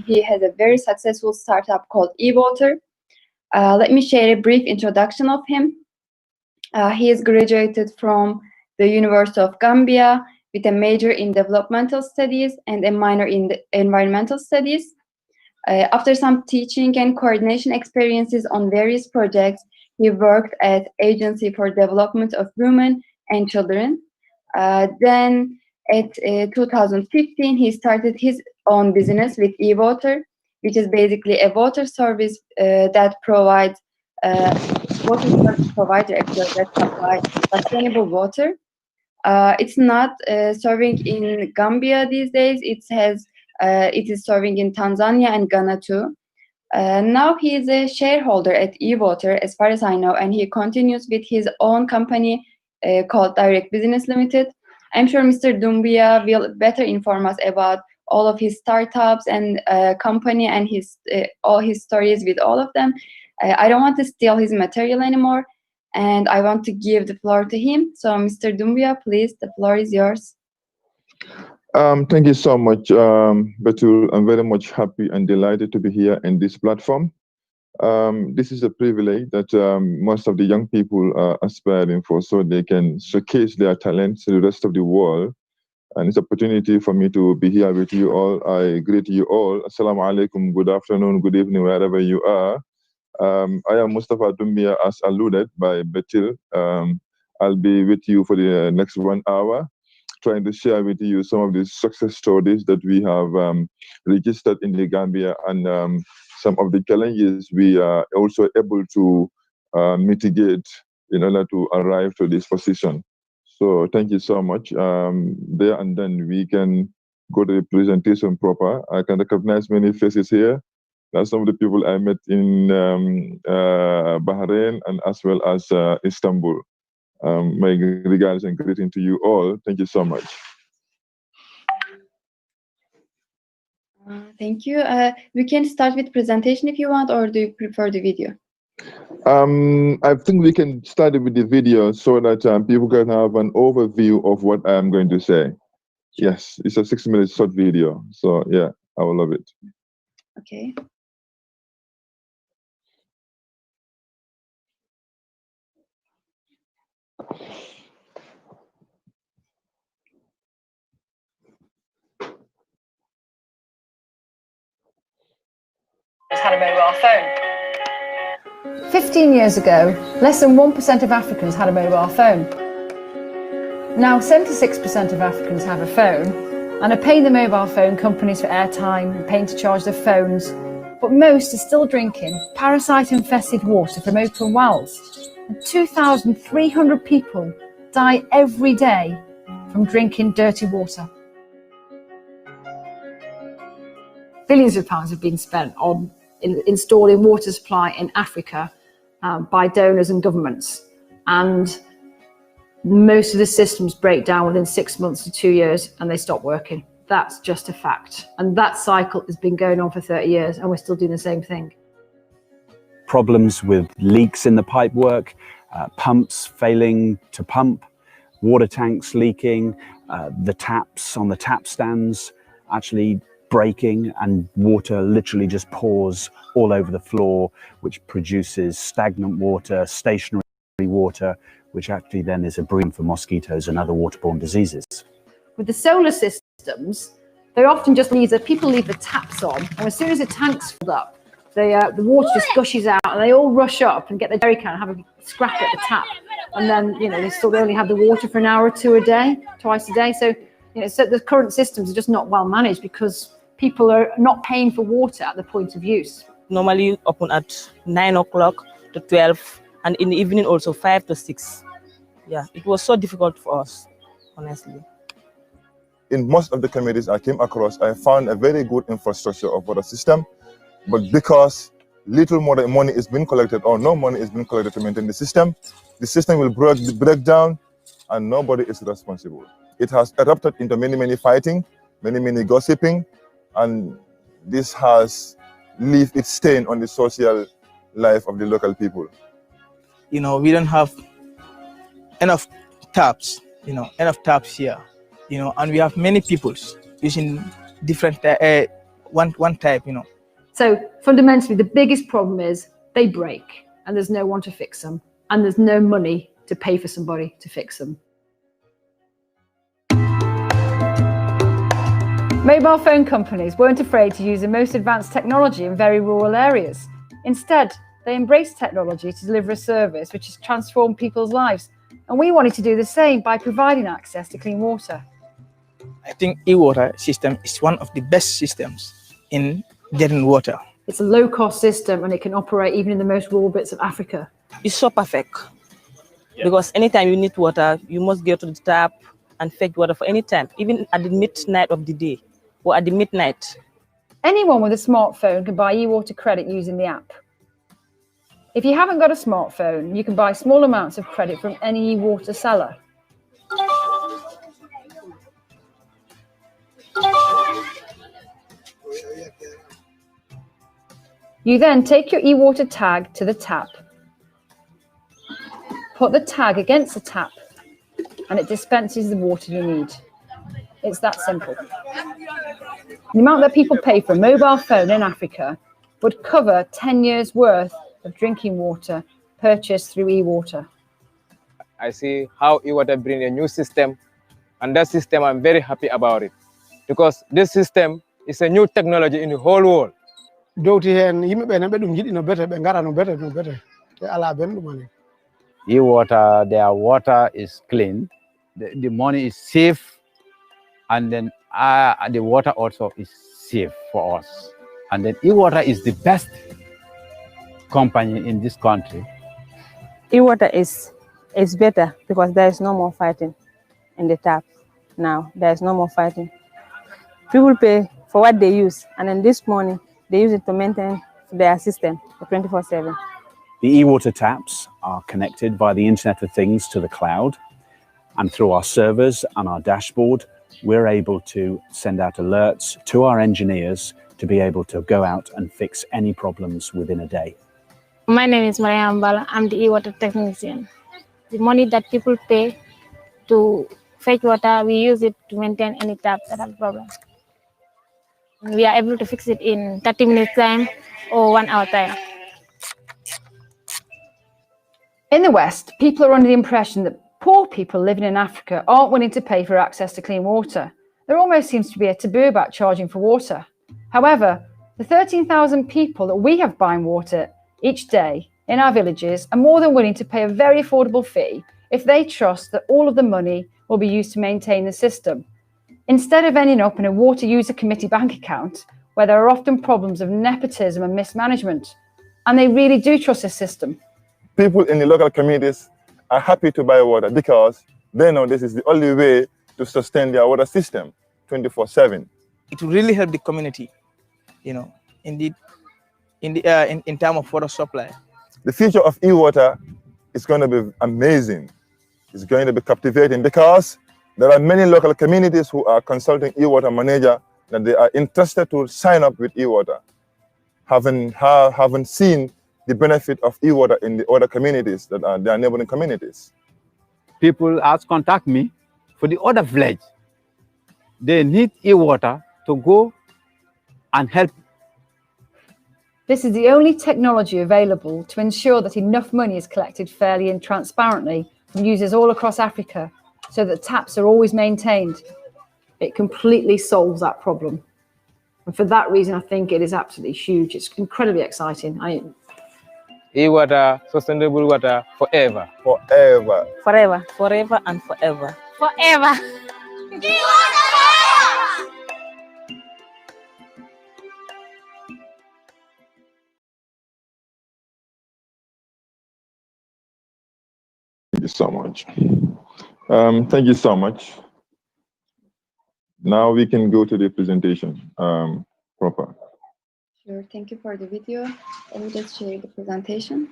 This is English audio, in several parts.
he has a very successful startup called eWater. Let me share a brief introduction of him. He is graduated from the University of Gambia with a major in developmental studies and a minor in the environmental studies. After some teaching and coordination experiences on various projects, he worked at Agency for Development of Women and Children. Then at 2015, he started his own business with eWater, which is basically a water service that provides water service provider actually that supplies sustainable water. It's not serving in Gambia these days. It is serving in Tanzania and Ghana too. Now he is a shareholder at eWater, as far as I know, and he continues with his own company called Direct Business Limited. I'm sure Mr. Dumbuya will better inform us about all of his startups and company and all his stories with all of them. I don't want to steal his material anymore, and I want to give the floor to him. So, Mr. Dumbuya, please, the floor is yours. Thank you so much, Batul. I'm very much happy and delighted to be here in this platform. This is a privilege that most of the young people are aspiring for, so they can showcase their talents to the rest of the world. And it's an opportunity for me to be here with you all. I greet you all. Assalamu alaikum, good afternoon, good evening, wherever you are. I am Mustapha Dumbuya, as alluded by Batul. I'll be with you for the next 1 hour, trying to share with you some of the success stories that we have registered in the Gambia and some of the challenges we are also able to mitigate in order to arrive to this position. So thank you so much. There and then we can go to the presentation proper. I can recognize many faces here. That's some of the people I met in Bahrain and as well as Istanbul. My regards and greeting to you all. Thank you so much. Thank you. We can start with presentation if you want, or do you prefer the video? I think we can start with the video so that people can have an overview of what I'm going to say. Yes, it's a 6-minute short video. So yeah, I will love it. Okay. Had a mobile phone. 15 years ago, less than 1% of Africans had a mobile phone. Now 76% of Africans have a phone and are paying the mobile phone companies for airtime and paying to charge their phones, but most are still drinking parasite-infested water from open wells. And 2,300 people die every day from drinking dirty water. Billions of pounds have been spent on installing water supply in Africa by donors and governments, and most of the systems break down within 6 months to 2 years and they stop working. That's just a fact, and that cycle has been going on for 30 years and we're still doing the same thing. Problems with leaks in the pipework, pumps failing to pump, water tanks leaking, the taps on the tap stands actually breaking, and water literally just pours all over the floor, which produces stagnant water, stationary water, which actually then is a breeding for mosquitoes and other waterborne diseases. With the solar systems, they often just leave people leave the taps on, and as soon as the tank's filled up, the water just gushes out, and they all rush up and get their jerry can and have a scrap at the tap, and then they still only have the water for an hour or two a day, twice a day. So so the current systems are just not well managed because people are not paying for water at the point of use. Normally open at 9 o'clock to 12, and in the evening also 5 to 6. Yeah, it was so difficult for us, honestly. In most of the communities I came across, I found a very good infrastructure of water system, but because little more money is being collected or no money is being collected to maintain the system will break down and nobody is responsible. It has erupted into many fighting, many gossiping, and this has left its stain on the social life of the local people. We don't have enough taps, enough taps here, and we have many people using different one type, So fundamentally, the biggest problem is they break and there's no one to fix them, and there's no money to pay for somebody to fix them. Mobile phone companies weren't afraid to use the most advanced technology in very rural areas. Instead, they embraced technology to deliver a service which has transformed people's lives. And we wanted to do the same by providing access to clean water. I think eWater system is one of the best systems in getting water. It's a low-cost system and it can operate even in the most rural bits of Africa. It's so perfect because anytime you need water, you must go to the tap and fetch water for any time, even at the midnight of the day or at the midnight. Anyone with a smartphone can buy eWater credit using the app. If you haven't got a smartphone, you can buy small amounts of credit from any eWater seller. You then take your eWater tag to the tap, put the tag against the tap, and it dispenses the water you need. It's that simple. The amount that people pay for a mobile phone in Africa would cover 10 years' worth of drinking water purchased through eWater. I see how eWater bring a new system, and that system I'm very happy about it, because this system is a new technology in the whole world. eWater, their water is clean, the money is safe, and then the water also is safe for us. And then eWater is the best company in this country. eWater is better because there is no more fighting in the tap now. There is no more fighting. People pay for what they use, and then this money, they use it to maintain their system 24/7. The eWater taps are connected by the Internet of Things to the cloud, and through our servers and our dashboard, we're able to send out alerts to our engineers to be able to go out and fix any problems within a day. My name is Maria Mbala. I'm the eWater technician. The money that people pay to fetch water, we use it to maintain any taps that have problems. We are able to fix it in 30 minutes time or 1 hour time. In the West, people are under the impression that poor people living in Africa aren't willing to pay for access to clean water. There almost seems to be a taboo about charging for water. However, the 13,000 people that we have buying water each day in our villages are more than willing to pay a very affordable fee if they trust that all of the money will be used to maintain the system, instead of ending up in a water user committee bank account where there are often problems of nepotism and mismanagement. And they really do trust the system. People in the local communities are happy to buy water because they know this is the only way to sustain their water system 24/7. It will really help the community, in terms of water supply. The future of eWater is going to be amazing. It's going to be captivating because there are many local communities who are consulting eWater manager that they are interested to sign up with eWater, haven't seen the benefit of eWater in the other communities that are their neighboring communities. People contact me for the other village. They need eWater to go and help. This is the only technology available to ensure that enough money is collected fairly and transparently from users all across Africa so that taps are always maintained. It completely solves that problem. And for that reason, I think it is absolutely huge. It's incredibly exciting. eWater, sustainable water forever. Forever. Forever, forever and forever. Forever. Thank you so much. Thank you so much. Now we can go to the presentation proper. Sure, thank you for the video. Let me just share the presentation.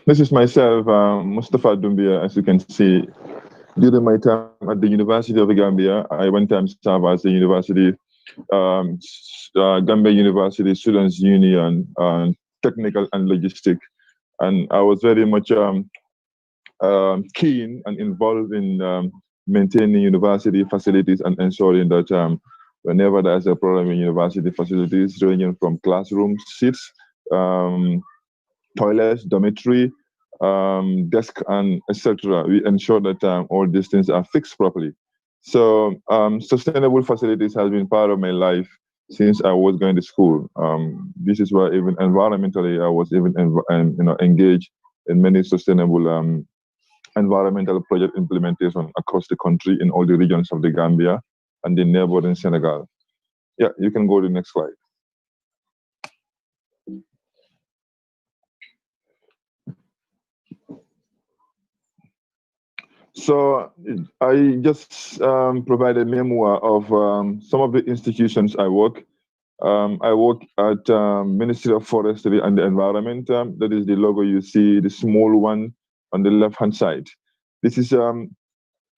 This is myself, Mustapha Dumbuya, as you can see during my time at the University of the Gambia, I one time served as the University, Gambia University Students Union, technical and logistic, and I was very much keen and involved in maintaining university facilities and ensuring that whenever there's a problem in university facilities, ranging from classroom seats, toilets, dormitory, desk, and etc., we ensure that all these things are fixed properly. So sustainable facilities has been part of my life since I was going to school. This is why even environmentally, I was even engaged in many sustainable environmental project implementation across the country in all the regions of the Gambia and the neighboring Senegal. Yeah, you can go to the next slide. So I just provide a memoir of some of the institutions I work. I work at Ministry of Forestry and the Environment. That is the logo you see, the small one on the left-hand side. This is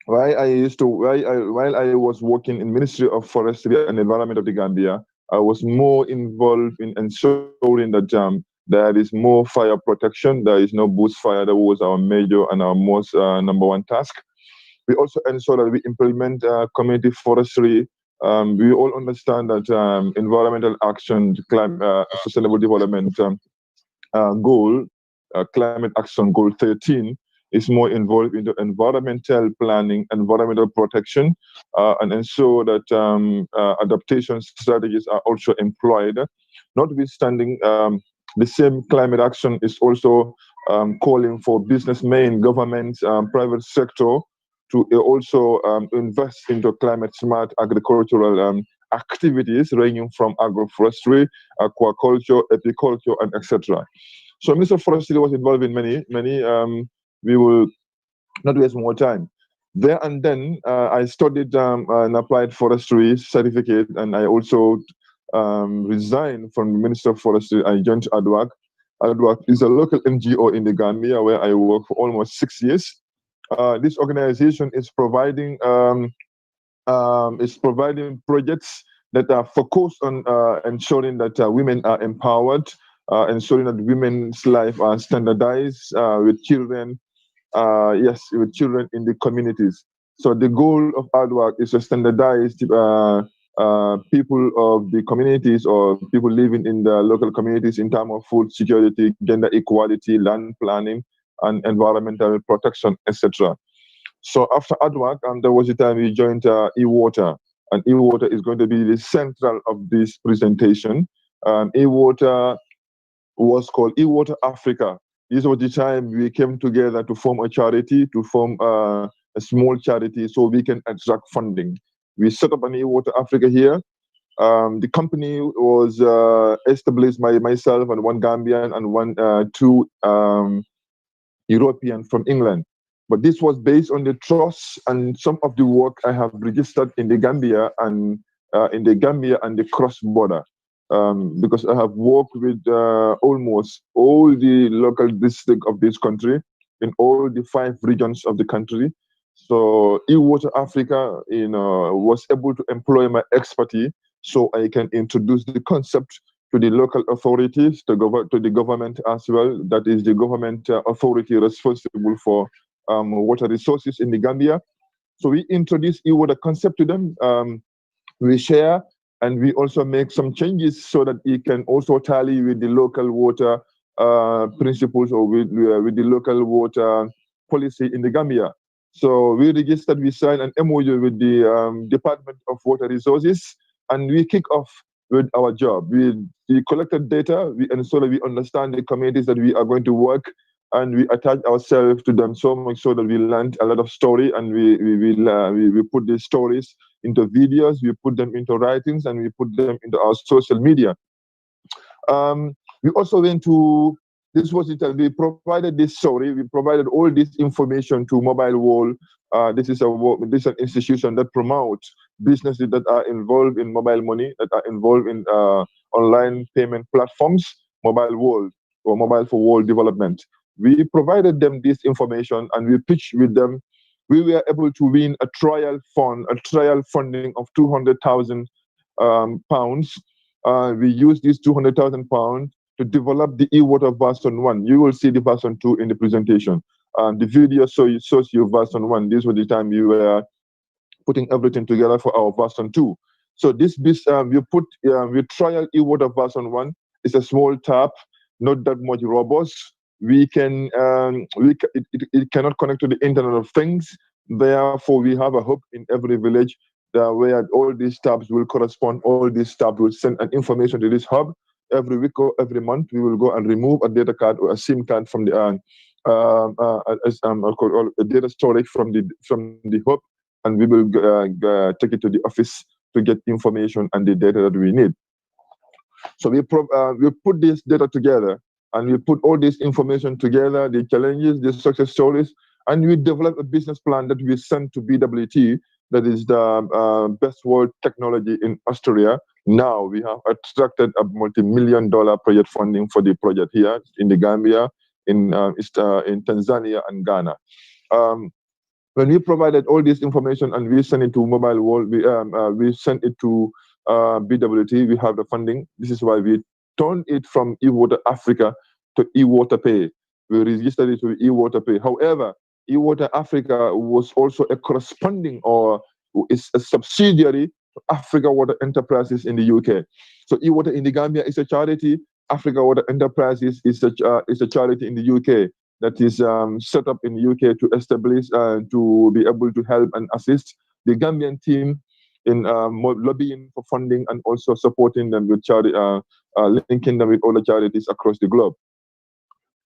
while I was working in Ministry of Forestry and Environment of the Gambia, I was more involved in ensuring that there is more fire protection. There is no bush fire. That was our major and our most number one task. We also ensure that we implement community forestry. We all understand that environmental action, sustainable development goal, climate action goal 13, is more involved into environmental planning, environmental protection, and ensure that adaptation strategies are also employed. Notwithstanding, the same climate action is also calling for businessmen, governments, private sector to also invest into climate smart agricultural activities ranging from agroforestry, aquaculture, apiculture, and etc. So Minister of Forestry was involved in many. We will not waste more time. There and then, I studied an applied forestry certificate, and I also resigned from the Minister of Forestry. I joined ADWAC. ADWAC is a local NGO in the Gambia where I worked for almost 6 years. This organization is providing projects that are focused on ensuring that women are empowered, ensuring that women's life are standardized with children. With children in the communities. So the goal of ADWAC is to standardize people of the communities or people living in the local communities in terms of food security, gender equality, land planning, and environmental protection, etc. So after ADWAC, there was a time we joined eWater, and eWater is going to be the central of this presentation. eWater was called eWater Africa. This was the time we came together to form a charity, to form a small charity so we can attract funding. We set up an eWater Africa here. The company was established by myself and one Gambian and two European from England. But this was based on the trust and some of the work I have registered in the Gambia and the cross-border. Because I have worked with almost all the local districts of this country in all the 5 regions of the country. So eWater Africa, was able to employ my expertise so I can introduce the concept to the local authorities, to the government as well. That is the government authority responsible for water resources in the Gambia. So we introduce eWater concept to them. We share. And we also make some changes so that it can also tally with the local water principles or with the local water policy in the Gambia. So we signed an MOU with the Department of Water Resources, and we kick off with our job. We collected data, we ensure that we understand the communities that we are going to work, and we attach ourselves to them so much so that we learned a lot of story, and we put these stories into videos, we put them into writings, and we put them into our social media. We also went to, we provided this story, we provided all this information to Mobile World. This is an institution that promotes businesses that are involved in mobile money, that are involved in online payment platforms, Mobile World, or Mobile for World Development. We provided them this information and we pitched with them we were able to win a trial funding of £200,000. We used these £200,000 to develop the eWater version 1. You will see the version 2 in the presentation. The video shows you version 1. This was the time we were putting everything together for our version 2. So we trial eWater version 1. It's a small tap, not that much robust. It cannot connect to the Internet of Things. Therefore, we have a hub in every village where all these taps will correspond. All these taps will send an information to this hub. Every week or every month, we will go and remove a data card or a SIM card from the a data storage from the hub, and we will take it to the office to get information and the data that we need. So we put this data together, and we put all this information together, the challenges, the success stories, and we develop a business plan that we send to BWT, that is the best world technology in Australia. Now we have attracted a multi-million-dollar project funding for the project here in the Gambia, in Tanzania and Ghana. When we provided all this information and we sent it to Mobile World, we sent it to BWT. We have the funding. This is why we turned it from eWater Africa to eWater Pay. We registered it to eWater Pay. However, eWater Africa was also a corresponding, or is a subsidiary to Africa Water Enterprises in the UK. So eWater in the Gambia is a charity. Africa Water Enterprises is a charity in the UK that is set up in the UK to establish, to be able to help and assist the Gambian team in lobbying for funding and also supporting them with charity, linking them with other charities across the globe.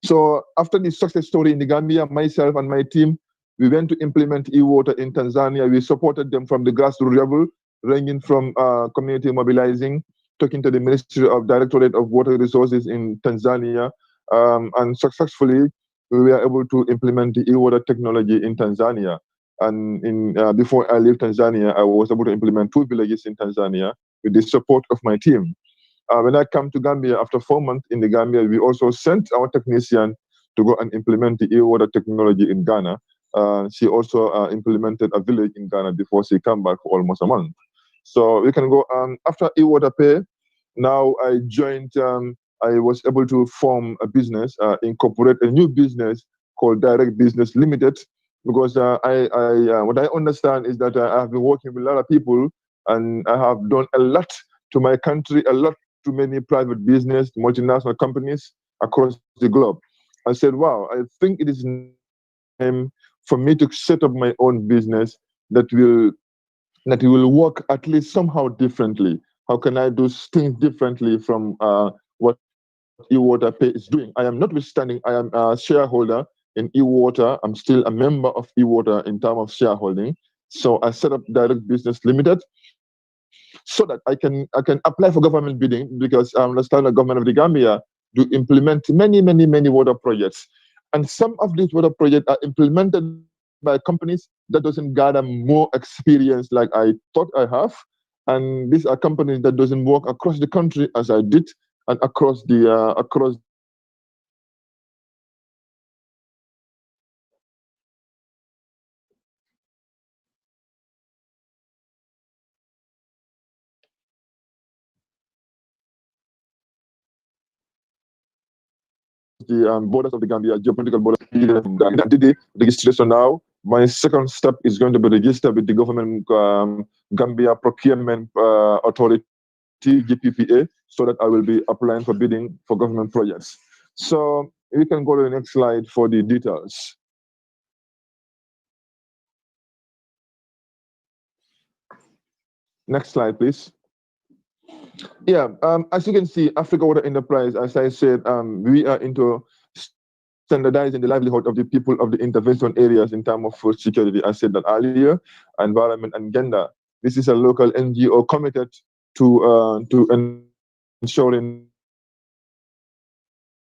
So after the success story in the Gambia, myself and my team, we went to implement eWater in Tanzania. We supported them from the grassroots level, ranging from community mobilizing, talking to the Ministry of Directorate of Water Resources in Tanzania, and successfully we were able to implement the eWater technology in Tanzania. And before I left Tanzania, I was able to implement 2 villages in Tanzania with the support of my team. When I come to Gambia, after 4 months in the Gambia, we also sent our technician to go and implement the eWater technology in Ghana. She also implemented a village in Ghana before she came back for almost a month. So we can go, after eWater Pay, now I joined, I was able to form a business, incorporate a new business called Direct Business Limited, because what I understand is that I have been working with a lot of people, and I have done a lot to my country, a lot to many private business, multinational companies across the globe. I said, wow, I think it is time for me to set up my own business that will work at least somehow differently. How can I do things differently from what eWater Pay is doing? I am notwithstanding, I am a shareholder in eWater. I'm still a member of eWater in terms of shareholding. So I set up Direct Business Limited so that I can apply for government bidding, because I understand the government of the Gambia do implement many water projects. And some of these water projects are implemented by companies that doesn't gather more experience like I thought I have. And these are companies that doesn't work across the country as I did, and across the borders of the Gambia, geopolitical borders. I did the registration now. My second step is going to be registered with the government Gambia Procurement Authority, GPPA, so that I will be applying for bidding for government projects. So we can go to the next slide for the details. Next slide, please. Yeah, as you can see, Africa Water Enterprise, as I said, we are into standardizing the livelihood of the people of the intervention areas in terms of food security. I said that earlier, environment and gender. This is a local NGO committed to ensuring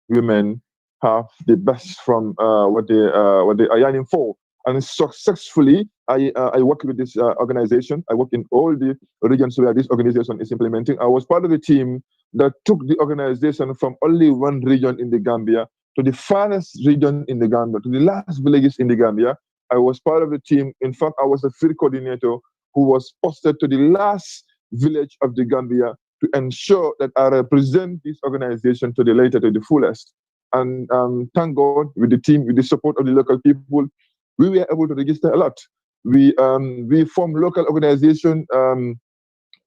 women have the best from what they are yearning for. And successfully, I work with this organization. I work in all the regions where this organization is implementing. I was part of the team that took the organization from only one region in the Gambia to the farthest region in the Gambia, to the last villages in the Gambia, I was part of the team. In fact, I was the field coordinator who was posted to the last village of the Gambia to ensure that I represent this organization to the fullest. And thank God, with the team, with the support of the local people, we were able to register a lot. We formed local organization,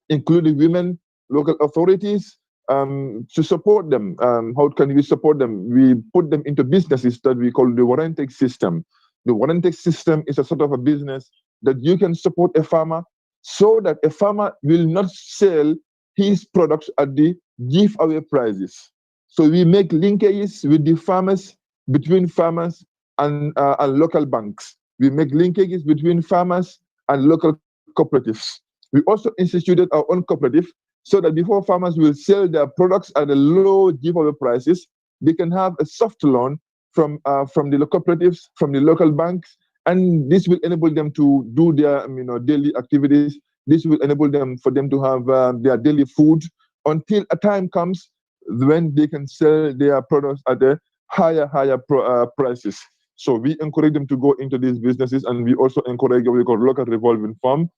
including women, local authorities, to support them. How can we support them? We put them into businesses that we call the warranty system. The warranty system is a sort of a business that you can support a farmer so that a farmer will not sell his products at the giveaway prices. So we make linkages with the farmers, between farmers and local banks. We make linkages between farmers and local cooperatives. We also instituted our own cooperative so that before farmers will sell their products at the low giveaway prices, they can have a soft loan from the cooperatives, from the local banks, and this will enable them to do their daily activities. This will enable them to have their daily food until a time comes when they can sell their products at a higher prices. So we encourage them to go into these businesses, and we also encourage what we call local revolving fund.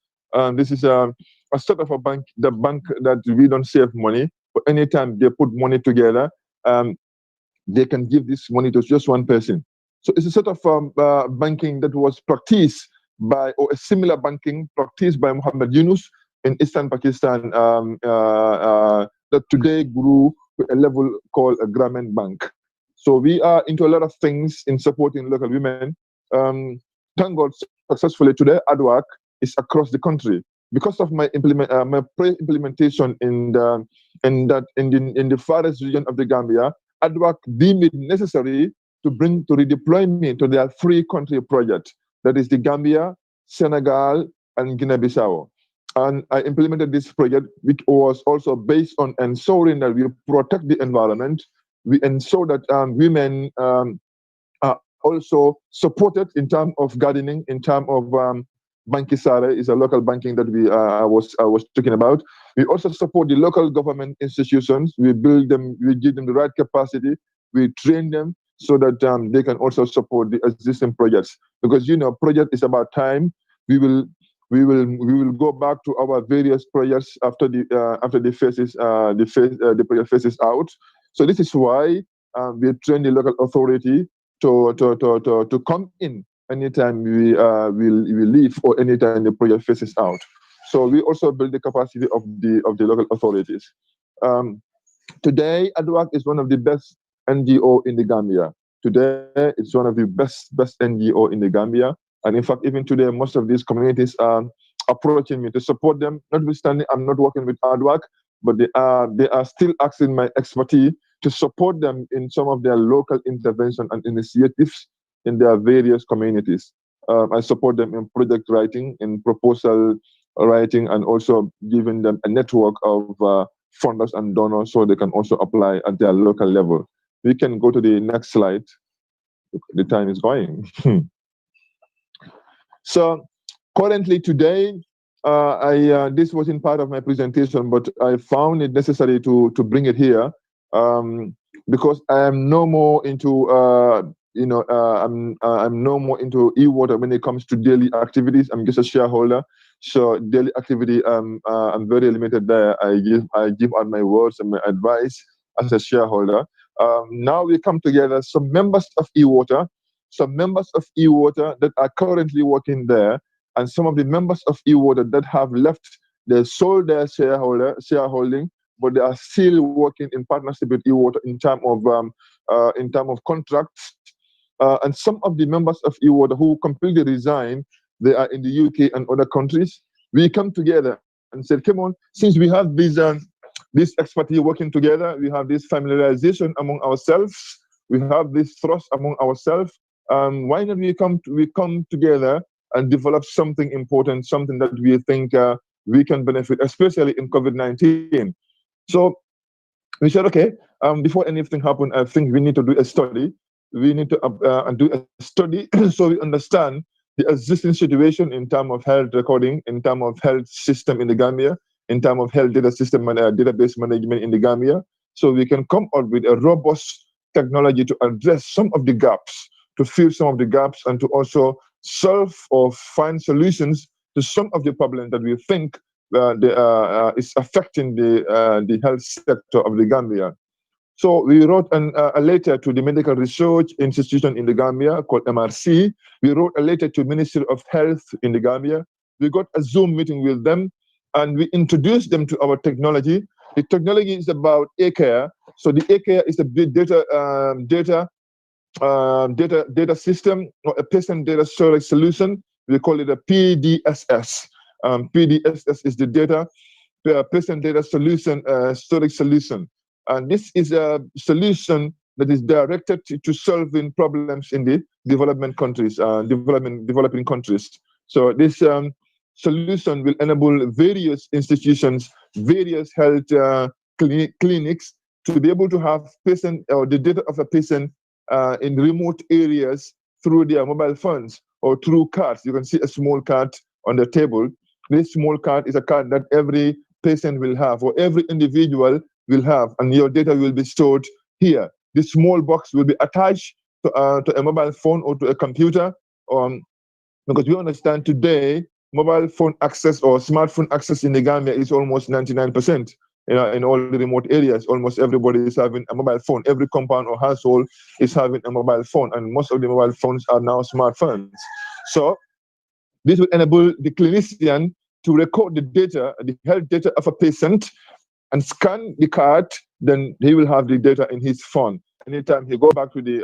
This is a sort of a bank, the bank that we don't save money, but anytime they put money together, they can give this money to just one person. So it's a sort of banking that was practiced by, or a similar banking practiced by Muhammad Yunus in Eastern Pakistan, that today grew to a level called a Grameen Bank. So we are into a lot of things in supporting local women. Thank God, successfully today, ADWAC is across the country because of my pre-implementation in the farthest region of the Gambia. ADWAC deemed it necessary to redeploy me to their free country project, that is the Gambia, Senegal, and Guinea-Bissau. And I implemented this project, which was also based on ensuring that we protect the environment. We ensure that women are also supported in terms of gardening, in terms of Bankisare is a local banking that I was talking about. We also support the local government institutions. We build them, we give them the right capacity, we train them so that they can also support the existing projects. Because project is about time. We will go back to our various projects after the project phases out. So this is why we train the local authority to come in anytime we leave or anytime the project phases out. So we also build the capacity of the local authorities. Today, ADWAC is one of the best NGO in the Gambia. Today, it's one of the best NGO in the Gambia. And in fact, even today, most of these communities are approaching me to support them. Notwithstanding, I'm not working with ADWAC, but they are still asking my expertise to support them in some of their local intervention and initiatives in their various communities. I support them in project writing, in proposal writing, and also giving them a network of funders and donors so they can also apply at their local level. We can go to the next slide. The time is going. So currently today, this wasn't part of my presentation, but I found it necessary to bring it here because I am no more into I'm no more into eWater when it comes to daily activities. I'm just a shareholder, so daily activity I'm very limited there. I give out my words and my advice as a shareholder. Now we come together, some members of eWater that are currently working there, and some of the members of eWater that have left, they sold their shareholding, but they are still working in partnership with eWater in terms of contracts. And some of the members of eWater who completely resigned, they are in the UK and other countries. We come together and said, come on, since we have this expertise working together, we have this familiarization among ourselves, we have this trust among ourselves, why not we come together and develop something important, something that we think we can benefit, especially in COVID-19. So we said, okay, before anything happens, I think we need to do a study. We need to do a study so we understand the existing situation in terms of health recording, in terms of health system in the Gambia, in terms of health data system and database management in the Gambia, so we can come up with a robust technology to address some of the gaps, to fill some of the gaps, and to also solve or find solutions to some of the problems that we think is affecting the health sector of the Gambia. So we wrote a letter to the Medical Research Institution in the Gambia called MRC. We wrote a letter to Ministry of Health in the Gambia. We got a Zoom meeting with them, and we introduced them to our technology. The technology is about eCare. So the eCare is a big data system, or a patient data storage solution. We call it a PDSS. PDSS is the patient data solution storage solution. And this is a solution that is directed to solving problems in the developing countries. So this solution will enable various institutions, various health clinics to be able to have patient or the data of a patient in remote areas through their mobile phones or through cards. You can see a small card on the table. This small card is a card that every patient will have, or every individual will have, and your data will be stored here. This small box will be attached to a mobile phone or to a computer, because we understand today mobile phone access or smartphone access in the Gambia is almost 99%. In all the remote areas, almost everybody is having a mobile phone. Every compound or household is having a mobile phone, and most of the mobile phones are now smartphones. So this will enable the clinician to record the data, the health data of a patient, and scan the card. Then he will have the data in his phone. Anytime he go back to the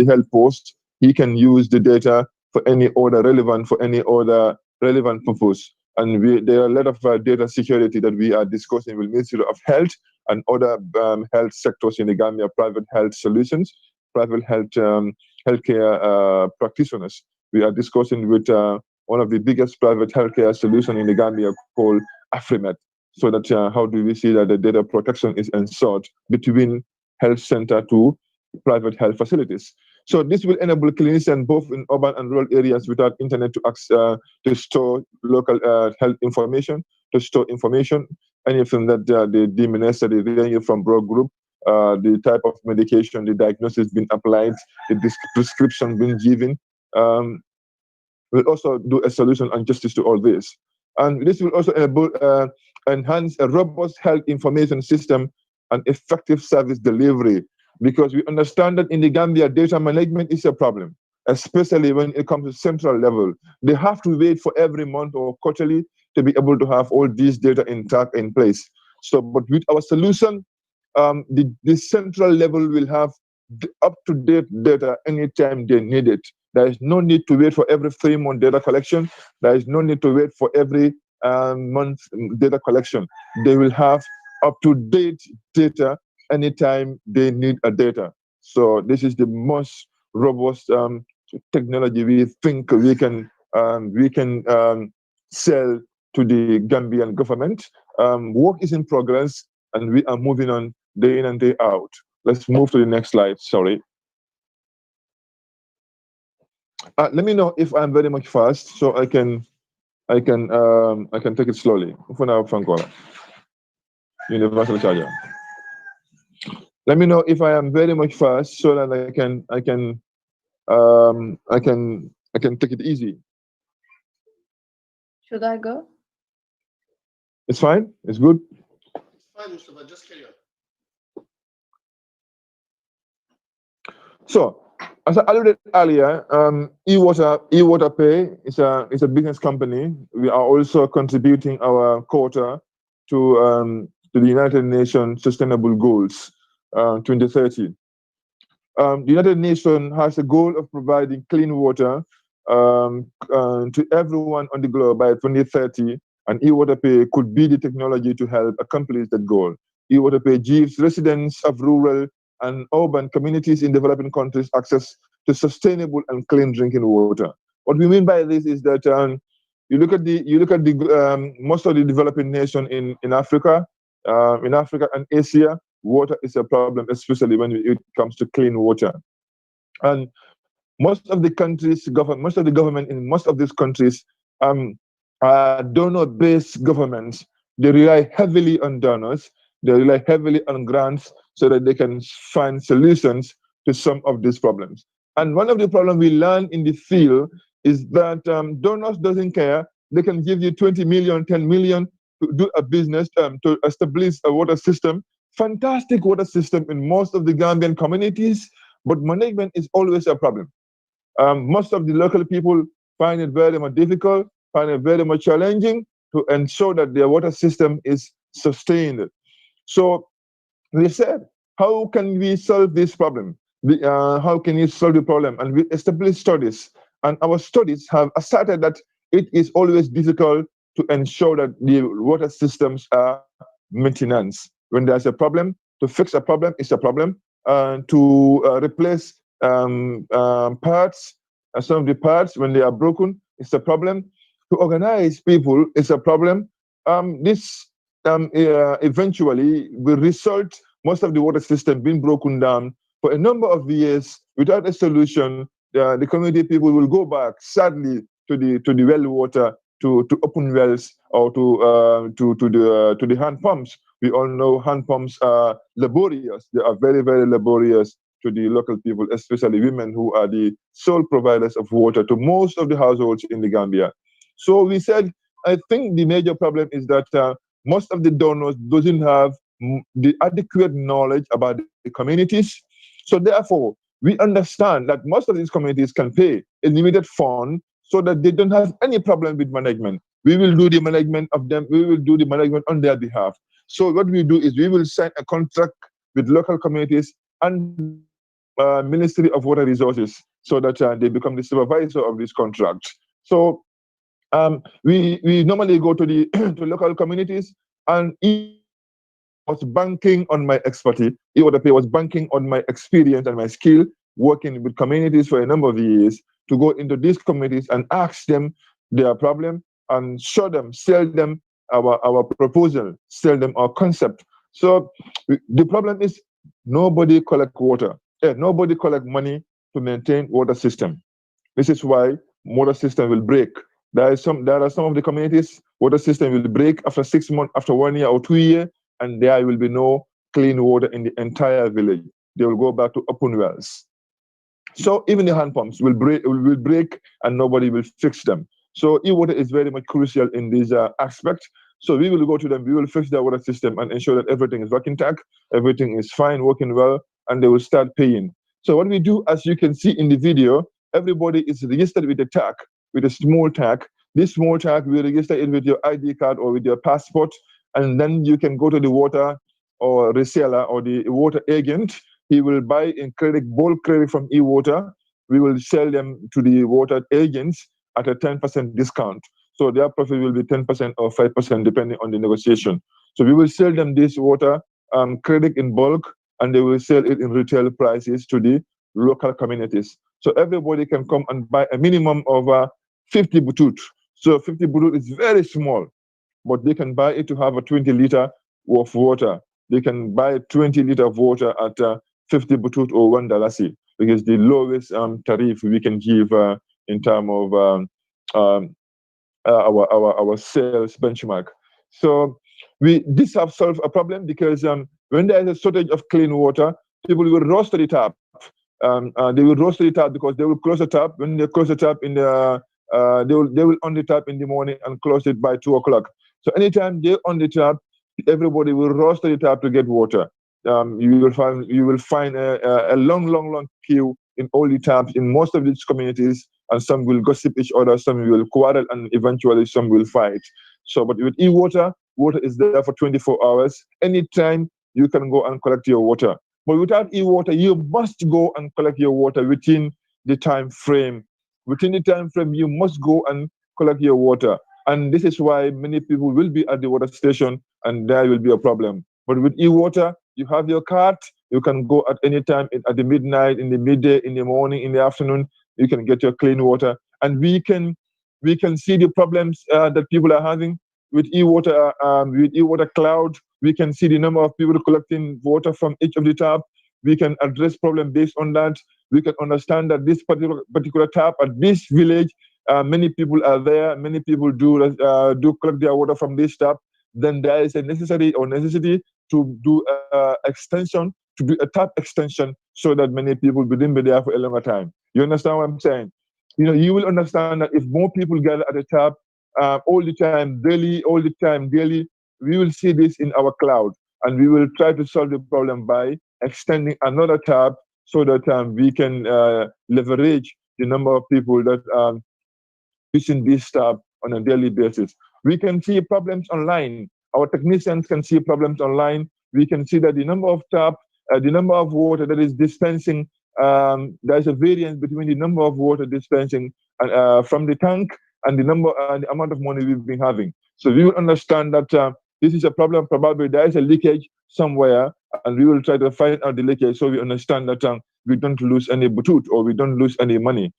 health post, he can use the data for any other relevant purpose. And there are a lot of data security that we are discussing with Ministry of Health and other health sectors in the Gambia, private health solutions, private healthcare practitioners. We are discussing with one of the biggest private healthcare solutions in the Gambia called Afrimed, so that how do we see that the data protection is ensured between health center to private health facilities. So this will enable clinicians both in urban and rural areas without internet to store local health information, to store information, anything that they deem necessary, ranging from blood group, the type of medication, the diagnosis being applied, the prescription being given. We'll also do a solution on justice to all this. And this will also enhance a robust health information system and effective service delivery, because we understand that in the Gambia, data management is a problem, especially when it comes to central level. They have to wait for every month or quarterly to be able to have all these data intact in place. So, but with our solution, the central level will have up-to-date data anytime they need it. There is no need to wait for every 3-month data collection. There is no need to wait for every month data collection. They will have up-to-date data anytime they need a data. So this is the most robust technology we think we can sell to the Gambian government. Work is in progress, and we are moving on day in and day out. Let's move to the next slide. Sorry. Let me know if I'm very much fast, so I can take it slowly. Universal charger. Let me know if I am very much fast, so that I can take it easy. Should I go? It's fine. It's good. It's fine, Mustapha. Just carry on. So, as I alluded earlier, eWater Pay is a business company. We are also contributing our quota to the United Nations Sustainable Goals 2030. The United Nations has a goal of providing clean water to everyone on the globe by 2030, and eWater Pay could be the technology to help accomplish that goal. eWater Pay gives residents of rural and urban communities in developing countries access to sustainable and clean drinking water. What we mean by this is that you look at the most of the developing nation in Africa and Asia, water is a problem, especially when it comes to clean water. And most of the government in most of these countries are donor-based governments. They rely heavily on donors. They rely heavily on grants so that they can find solutions to some of these problems. And one of the problems we learn in the field is that donors doesn't care. They can give you 20 million, 10 million to do a business, to establish a water system, fantastic water system in most of the Gambian communities, but management is always a problem. Most of the local people find it very much difficult, find it very much challenging to ensure that their water system is sustained. So we said, how can we solve this problem? How can you solve the problem? And we established studies, and our studies have asserted that it is always difficult to ensure that the water systems are maintenance. When there's a problem, to fix a problem is a problem. To replace parts, some of the parts when they are broken, it's a problem. To organize people is a problem. This eventually will result most of the water system being broken down for a number of years without a solution. The community people will go back sadly to the well water, to open wells, or to the hand pumps. We all know hand pumps are laborious. They are very, very laborious to the local people, especially women who are the sole providers of water to most of the households in the Gambia. So we said, I think the major problem is that most of the donors doesn't have the adequate knowledge about the communities. So therefore, we understand that most of these communities can pay a limited fund so that they don't have any problem with management. We will do the management of them. We will do the management on their behalf. So what we do is we will sign a contract with local communities and Ministry of Water Resources so that they become the supervisor of this contract. So we normally go to the to local communities, and it was banking on my expertise. eWater was banking on my experience and my skill working with communities for a number of years to go into these communities and ask them their problem and show them, sell them our proposal, sell them our concept. So the problem is nobody collect water. Nobody collect money to maintain water system. This is why water system will break. There are some of the communities, water system will break after 6 months, after 1 year or 2 years, and there will be no clean water in the entire village. They will go back to open wells. So even the hand pumps will break, and nobody will fix them. So eWater is very much crucial in this aspect. So we will go to them, we will fix their water system and ensure that everything is working tack, everything is fine, working well, and they will start paying. So what we do, as you can see in the video, everybody is registered with a tag, with a small tag. This small tag, we register it with your ID card or with your passport, and then you can go to the water or reseller or the water agent. He will buy in credit, bulk credit from eWater. We will sell them to the water agents at a 10% discount. So their profit will be 10% or 5% depending on the negotiation. So we will sell them this water credit in bulk, and they will sell it in retail prices to the local communities. So everybody can come and buy a minimum of 50 butut. So 50 butut is very small, but they can buy it to have a 20 liter of water. They can buy 20 liter of water at 50 butut or $1, because the lowest tariff we can give in terms of our sales benchmark. So this have solved a problem, because when there is a shortage of clean water, people will rush to the tap. They will rush to the tap because they will close the tap. When they close the tap they will on the tap in the morning and close it by 2 o'clock. So anytime they on the tap, everybody will rush to the tap to get water. You will find a long queue in all the taps in most of these communities, and some will gossip each other, some will quarrel, and eventually some will fight. So, but with eWater, water is there for 24 hours. Anytime you can go and collect your water. But without eWater, you must go and collect your water within the time frame. Within the time frame, you must go and collect your water. And this is why many people will be at the water station, and there will be a problem. But with eWater, you have your card. You can go at any time, at the midnight, in the midday, in the morning, in the afternoon. You can get your clean water, and we can see the problems that people are having with eWater. With eWater Cloud, we can see the number of people collecting water from each of the tap. We can address problem based on that. We can understand that this particular tap at this village, many people are there. Many people do collect their water from this tap. Then there is a necessity to do extension, to do a tap extension, so that many people wouldn't be there for a longer time. You understand what I'm saying? You will understand that if more people gather at the tap all the time, daily, we will see this in our cloud, and we will try to solve the problem by extending another tap so that we can leverage the number of people that using this tap on a daily basis. We can see problems online. Our technicians can see problems online. We can see that the number of tap, the number of water that is dispensing, there's a variance between the number of water dispensing from the tank and the amount of money we've been having. So we will understand that this is a problem. Probably there is a leakage somewhere, and we will try to find out the leakage so we understand that we don't lose any butut or we don't lose any money.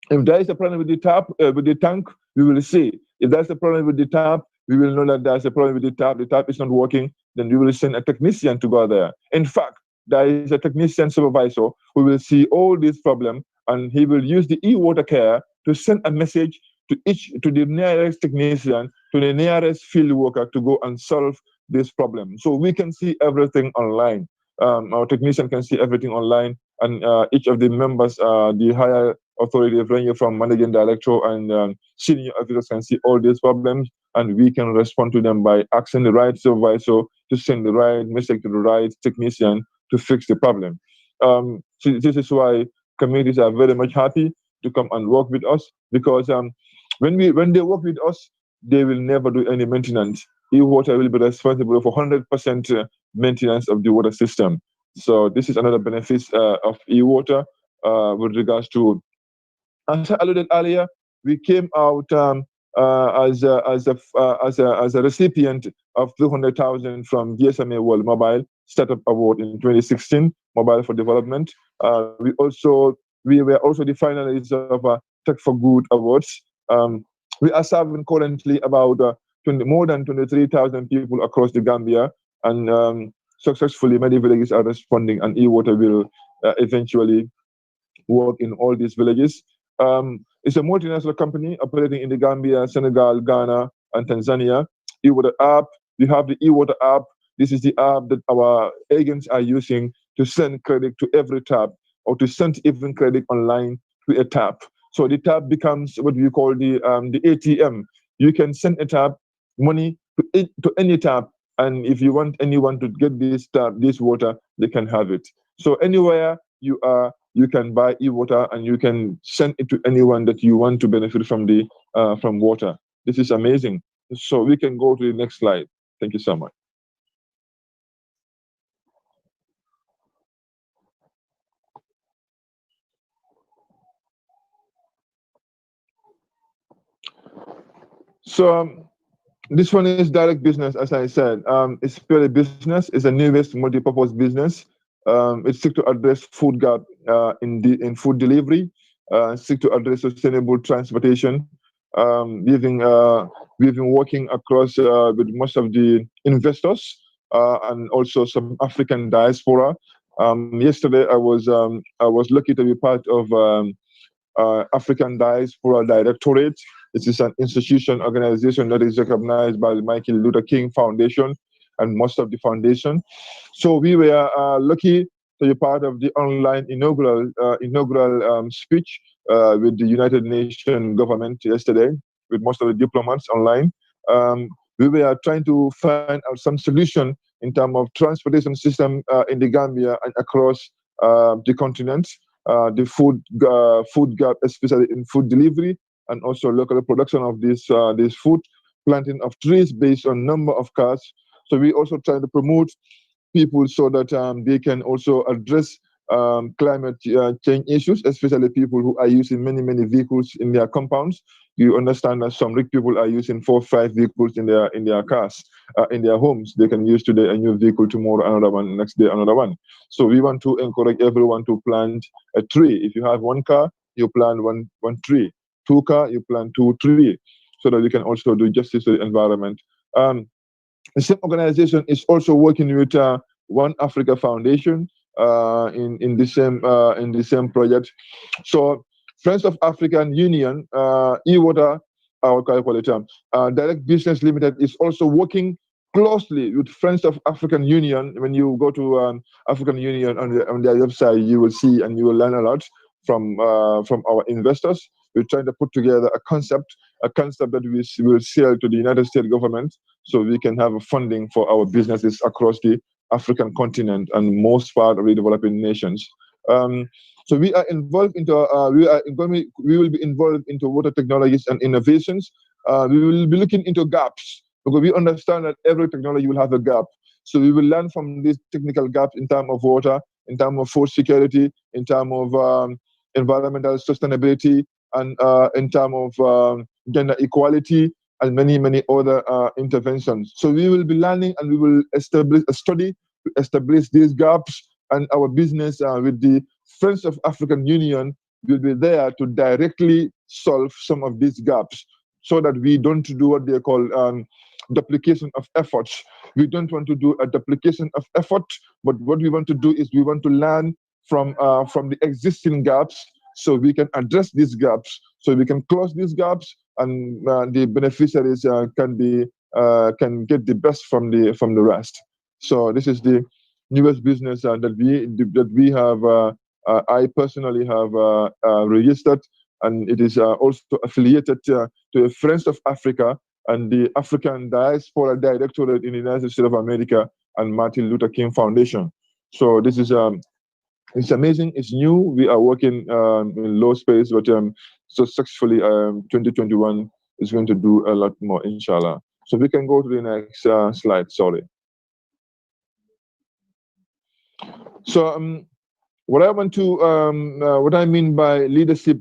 If there is a problem with the tap, with the tank, we will see. If there's a problem with the tap, we will know that there's a problem with the tap is not working, then we will send a technician to go there. In fact, there is a technician supervisor who will see all these problems, and he will use the eWater care to send a message to the nearest technician, to the nearest field worker to go and solve this problem. So we can see everything online. Our technician can see everything online, and each of the members, the higher authorities ranging from managing director and senior officers can see all these problems, and we can respond to them by asking the right supervisor to send the right message to the right technician to fix the problem. So this is why communities are very much happy to come and work with us, because when they work with us, they will never do any maintenance. eWater will be responsible for 100% maintenance of the water system. So this is another benefit of eWater with regards to, as I alluded earlier, we came out as a recipient of 200,000 from GSMA World Mobile Startup Award in 2016, Mobile for Development. We were also the finalists of Tech for Good Awards. We are serving currently about more than 23,000 people across the Gambia, and successfully many villages are responding, and eWater will eventually work in all these villages. It's a multinational company operating in the Gambia, Senegal, Ghana, and Tanzania. eWater app, we have the eWater app. This is the app that our agents are using to send credit to every tap, or to send even credit online to a tap. So the tap becomes what we call the ATM. You can send a tap money to any tap, and if you want anyone to get this tap, this water, they can have it. So anywhere you are, you can buy eWater, and you can send it to anyone that you want to benefit from the from water. This is amazing. So we can go to the next slide. Thank you so much. So this one is direct business, as I said. It's purely business. It's a newest multi-purpose business. It's seek to address food gap in food delivery, seek to address sustainable transportation. We've been working across with most of the investors and also some African diaspora. Yesterday, I was lucky to be part of African Diaspora Directorate. It is an institution organization that is recognized by the Michael Luther King Foundation and most of the foundation. So we were lucky to be part of the online inaugural speech with the United Nations government yesterday, with most of the diplomats online. We were trying to find out some solution in terms of transportation system in the Gambia and across the continent, the food gap, especially in food delivery, and also local production of this food, planting of trees based on number of cars. So we also try to promote people so that they can also address climate change issues, especially people who are using many vehicles in their compounds. You understand that some rich people are using 4 or 5 vehicles in their cars, in their homes. They can use today a new vehicle, tomorrow another one, next day another one. So we want to encourage everyone to plant a tree. If you have 1 car, you plant one tree. 2 car, you plant 2 trees, so that you can also do justice to the environment. The same organization is also working with One Africa Foundation in the same project. So Friends of African Union, eWater, Direct Business Limited is also working closely with Friends of African Union. When you go to African Union on their website, you will see and you will learn a lot. from our investors. We're trying to put together a concept that we will sell to the United States government, so we can have funding for our businesses across the African continent and most part of the developing nations. So we are involved into we will be involved into water technologies and innovations. We will be looking into gaps, because we understand that every technology will have a gap. So we will learn from these technical gaps in terms of water, in terms of food security, in terms of environmental sustainability, and in terms of gender equality, and many other interventions. So we will be learning, and we will establish a study to establish these gaps, and our business with the Friends of African Union will be there to directly solve some of these gaps, so that we don't do what they call duplication of efforts. We don't want to do a duplication of effort, but what we want to do is we want to learn from the existing gaps, so we can address these gaps, so we can close these gaps, and the beneficiaries can get the best from the rest. So this is the newest business that we have. I personally have registered, and it is also affiliated to Friends of Africa and the African Diaspora Directorate in the United States of America and Martin Luther King Foundation. So this is it's amazing. It's new. We are working in low space, but so successfully 2021 is going to do a lot more, inshallah. So we can go to the next slide. Sorry. So what I want to, what I mean by leadership,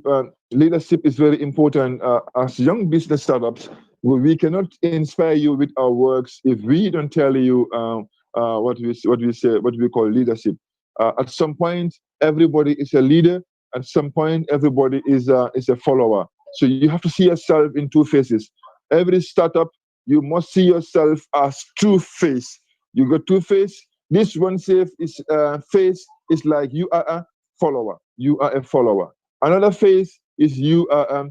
leadership is very important. As young business startups, we cannot inspire you with our works if we don't tell you what we call leadership. At some point, everybody is a leader. At some point, everybody is a follower. So you have to see yourself in two faces. Every startup, you must see yourself as two face. You got two face. This one face is like you are a follower. You are a follower. Another face is you are a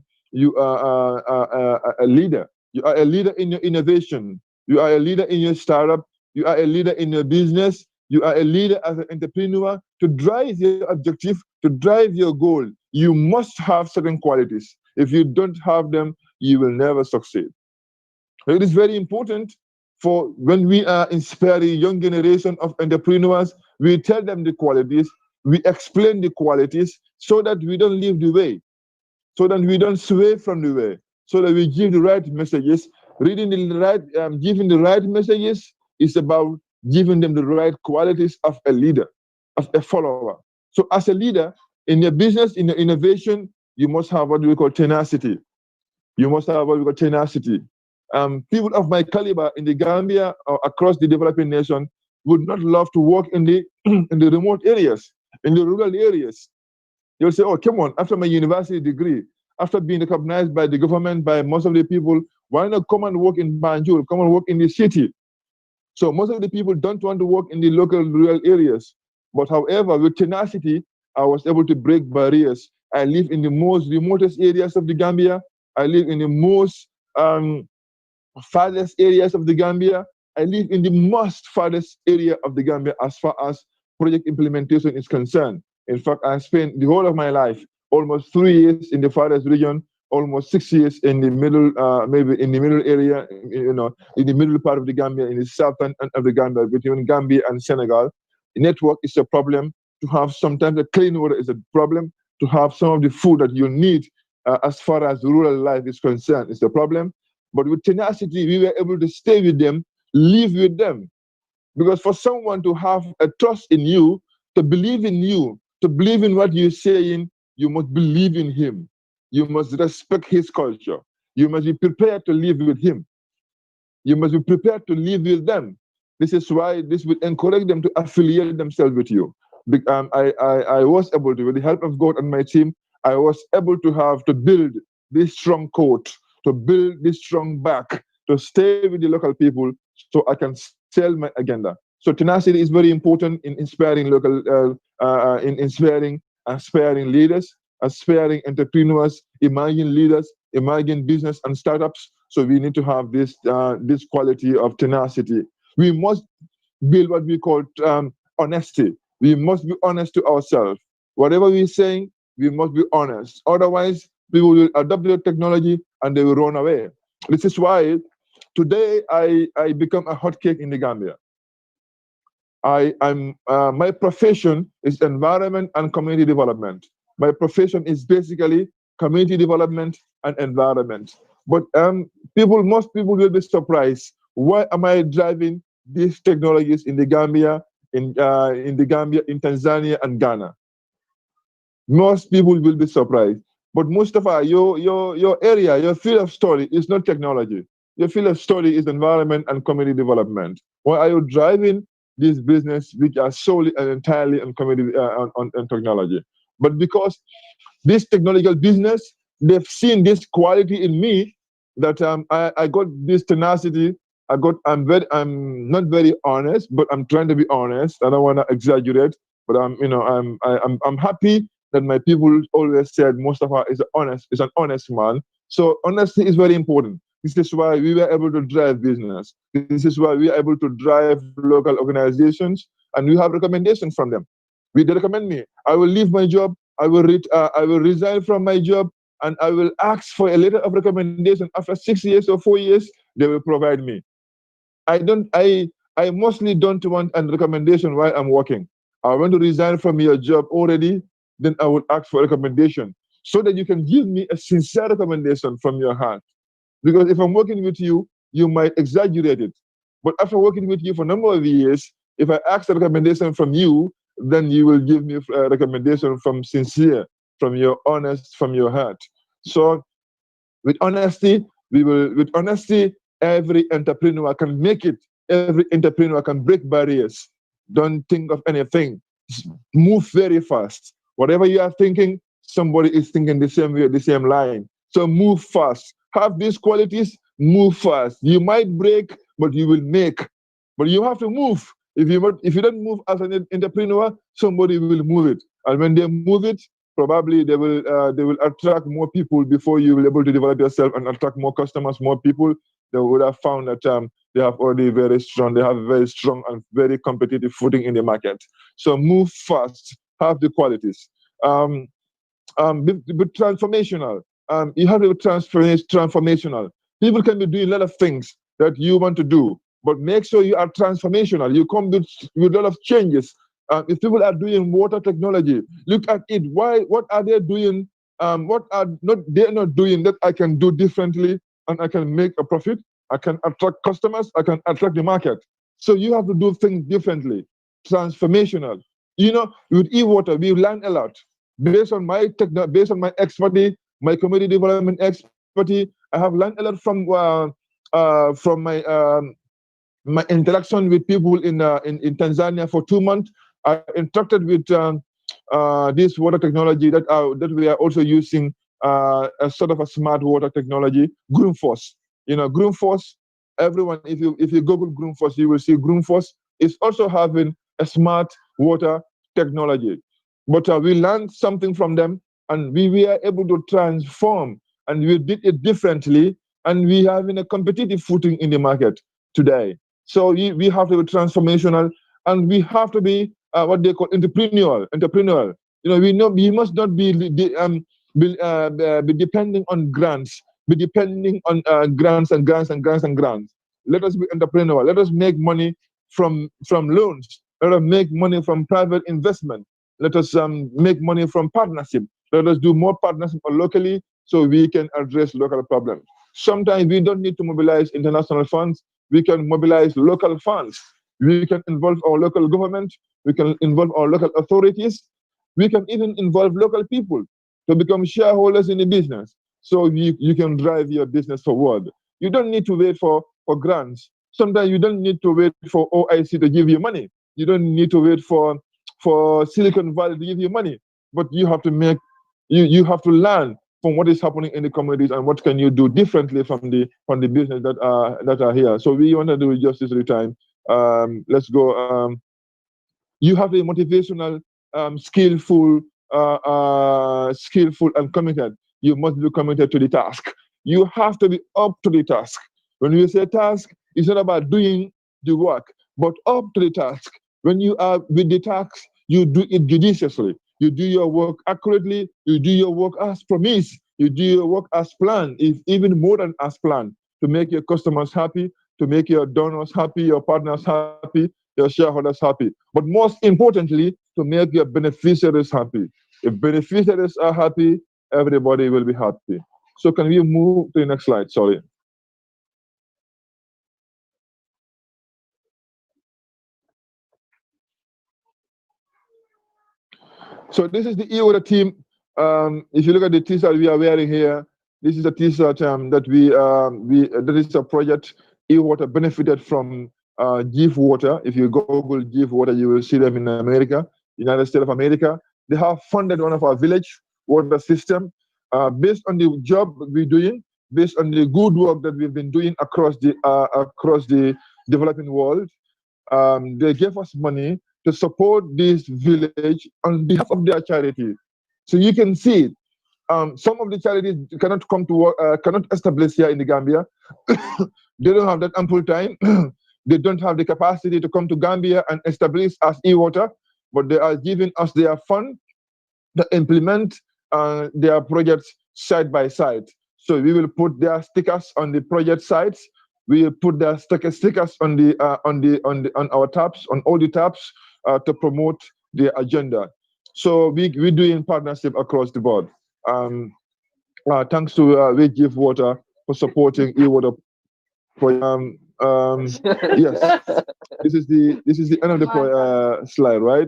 leader. You are a leader in your innovation. You are a leader in your startup. You are a leader in your business. You are a leader as an entrepreneur. To drive your objective, to drive your goal, you must have certain qualities. If you don't have them, you will never succeed. It is very important for when we are inspiring young generation of entrepreneurs, we tell them the qualities, we explain the qualities so that we don't leave the way, so that we don't sway from the way, so that we give the right messages. Reading the right, giving the right messages is about giving them the right qualities of a leader, of a follower. So as a leader, in your business, in your innovation, you must have what we call tenacity. You must have what we call tenacity. People of my caliber in the Gambia or across the developing nation would not love to work in the in the remote areas, in the rural areas. You'll say, oh, come on, after my university degree, after being recognized by the government, by most of the people, why not come and work in Banjul, come and work in the city? So most of the people don't want to work in the local rural areas. But however, with tenacity, I was able to break barriers. I live in the most remotest areas of the Gambia. I live in the most farthest areas of the Gambia. I live in the most farthest area of the Gambia as far as project implementation is concerned. In fact, I spent the whole of my life, almost 3 years in the farthest region, almost 6 years in the middle, maybe in the middle area, in the middle part of the Gambia, in the southern end of the Gambia, between Gambia and Senegal. The network is a problem. To have sometimes the clean water is a problem. To have some of the food that you need as far as rural life is concerned is a problem. But with tenacity, we were able to stay with them, live with them. Because for someone to have a trust in you, to believe in you, to believe in what you're saying, you must believe in him. You must respect his culture. You must be prepared to live with him. You must be prepared to live with them. This is why this will encourage them to affiliate themselves with you. I was able to, with the help of God and my team, I was able to build this strong coat, to build this strong back, to stay with the local people so I can sell my agenda. So tenacity is very important in inspiring aspiring leaders, aspiring entrepreneurs, emerging leaders, emerging business and startups. So we need to have this quality of tenacity. We must build what we call honesty. We must be honest to ourselves. Whatever we're saying, we must be honest. Otherwise, people will adopt the technology and they will run away. This is why today I become a hot cake in the Gambia. My profession is environment and community development. My profession is basically community development and environment. But most people will be surprised. Why am I driving these technologies in the Gambia, in Tanzania and Ghana? Most people will be surprised. But Mustapha, your area, your field of study is not technology. Your field of study is environment and community development. Why are you driving these business which are solely and entirely on community on technology? But because this technological business, they've seen this quality in me that I got this tenacity. I'm not very honest, but I'm trying to be honest. I don't want to exaggerate, but I'm happy that my people always said Mustapha is an honest man. So honesty is very important. This is why we were able to drive business. This is why we are able to drive local organizations, and we have recommendations from them. They recommend me. I will leave my job. I will resign from my job, and I will ask for a letter of recommendation. After 6 years or 4 years, they will provide me. I mostly don't want a recommendation while I'm working. I want to resign from your job already, then I will ask for a recommendation so that you can give me a sincere recommendation from your heart. Because if I'm working with you, you might exaggerate it. But after working with you for a number of years, if I ask a recommendation from you, then you will give me a recommendation from sincere, from your honest, from your heart. So with honesty, every entrepreneur can make it. Every entrepreneur can break barriers. Don't think of anything. Move very fast. Whatever you are thinking, somebody is thinking the same way, the same line. So move fast. Have these qualities, move fast. You might break, but you will make. But you have to move. If you don't move as an entrepreneur, somebody will move it. And when they move it, probably they will attract more people before you will be able to develop yourself and attract more customers, more people. They would have found that they have already very strong and very competitive footing in the market. So move fast, have the qualities. Be transformational. You have to be transformational. People can be doing a lot of things that you want to do, but make sure you are transformational. You come with a lot of changes. If people are doing water technology, look at it. What are they doing? What are they're not doing that I can do differently, and I can make a profit? I can attract customers. I can attract the market. So you have to do things differently, transformational. With eWater, we learn a lot based on my expertise, my community development expertise. I have learned a lot from my interaction with people in Tanzania for 2 months. I interacted with this water technology that we are also using, a sort of a smart water technology, Groomforce. Groomforce. Everyone, if you Google Groomforce, you will see Groomforce is also having a smart water technology. But we learned something from them, and we were able to transform, and we did it differently, and we have a competitive footing in the market today. So we have to be transformational, and we have to be what they call entrepreneurial. We must not be depending on grants, be depending on grants. Let us be entrepreneurial. Let us make money from loans. Let us make money from private investment. Let us make money from partnership. Let us do more partnership locally so we can address local problems. Sometimes we don't need to mobilize international funds. We can mobilize local funds. We can involve our local government. We can involve our local authorities. We can even involve local people to become shareholders in the business. So you can drive your business forward. You don't need to wait for grants. Sometimes you don't need to wait for OIC to give you money. You don't need to wait for Silicon Valley to give you money. But you have to you have to learn from what is happening in the communities and what can you do differently from the business that are here. So we want to do justice every time. Let's go. You have a motivational, skillful, and committed. You must be committed to the task. You have to be up to the task. When we say task, it's not about doing the work, but up to the task. When you are with the task, you do it judiciously. you do your work accurately, you do your work as promised, you do your work as planned, if even more than as planned, to make your customers happy, to make your donors happy, your partners happy, your shareholders happy. But most importantly, to make your beneficiaries happy. If beneficiaries are happy, everybody will be happy. So can we move to the next slide? Sorry. So this is the eWater team. If you look at the T-shirt we are wearing here, this is a T-shirt that that is a project eWater benefited from eWater. If you Google eWater, you will see them in America, United States of America. They have funded one of our village water system based on the job we're doing, based on the good work that we've been doing across the developing world. They gave us money to support this village on behalf of their charity. So you can see it. Some of the charities cannot come to work, cannot establish here in the Gambia. They don't have that ample time. They don't have the capacity to come to Gambia and establish as eWater, but they are giving us their fund to implement their projects side by side. So we will put their stickers on the project sites. We will put their stickers on our tabs, on all the tabs, to promote the agenda. So we do in partnership across the board. Thanks to eWater for supporting eWater. Yes, this is the end of the slide, right?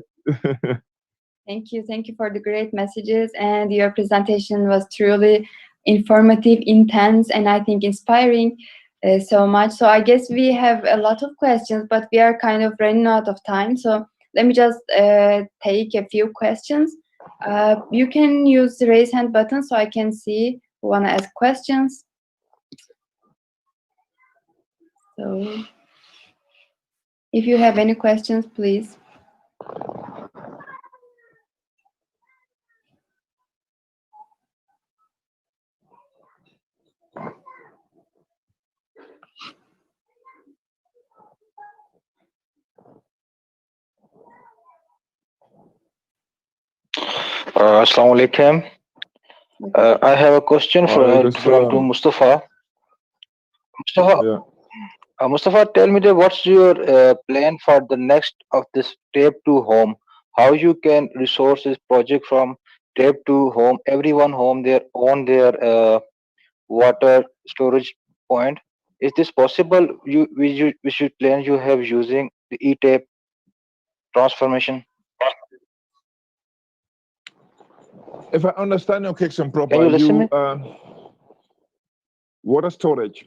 Thank you for the great messages, and your presentation was truly informative, intense, and I think inspiring so much. So I guess we have a lot of questions, but we are kind of running out of time. So let me just take a few questions. You can use the raise hand button so I can see who want to ask questions. So if you have any questions, please. Assalamu alaikum. I have a question to Mustapha. Mustapha, tell me what's your plan for the next of this tape to home? How you can resource this project from tape to home? Everyone home their own their water storage point. Is this possible? We should plan you have using the e-tape transformation. If I understand your question properly, can you listen me? Water storage.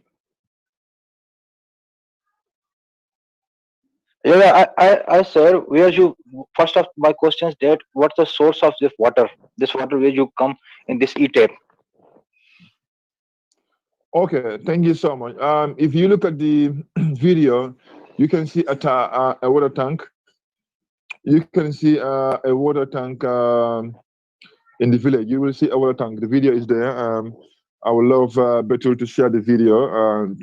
Yeah, I sir, where you first of my question is that what's the source of this water? This water where you come in this e-tape. Okay, thank you so much. If you look at the video, you can see a water tank. You can see a water tank in the village. You will see a water tank. The video is there. I would love Betul to share the video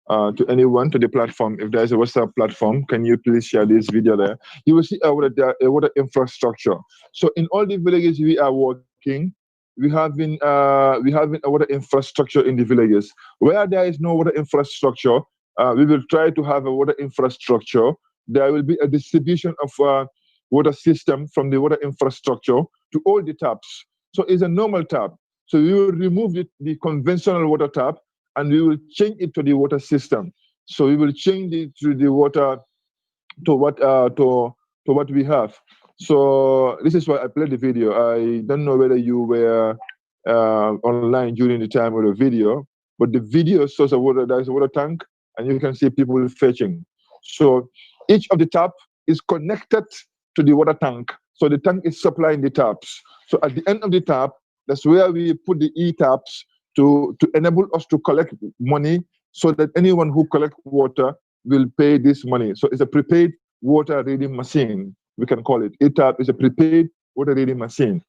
to anyone, to the platform. If there's a WhatsApp platform, can you please share this video there? You will see a water infrastructure. So in all the villages we are working, we have been a water infrastructure in the villages. Where there is no water infrastructure, we will try to have a water infrastructure. There will be a distribution of water system from the water infrastructure to all the taps. So it's a normal tap. So we will remove the conventional water tap and we will change it to the water system. So we will change it to the water to what we have. So this is why I played the video. I don't know whether you were online during the time of the video, but the video shows there's a water tank, and you can see people fetching. So each of the tap is connected to the water tank. So the tank is supplying the taps. So at the end of the tap, that's where we put the e-taps to enable us to collect money, so that anyone who collects water will pay this money. So it's a prepaid water reading machine, we can call it. E-tap is a prepaid water reading machine.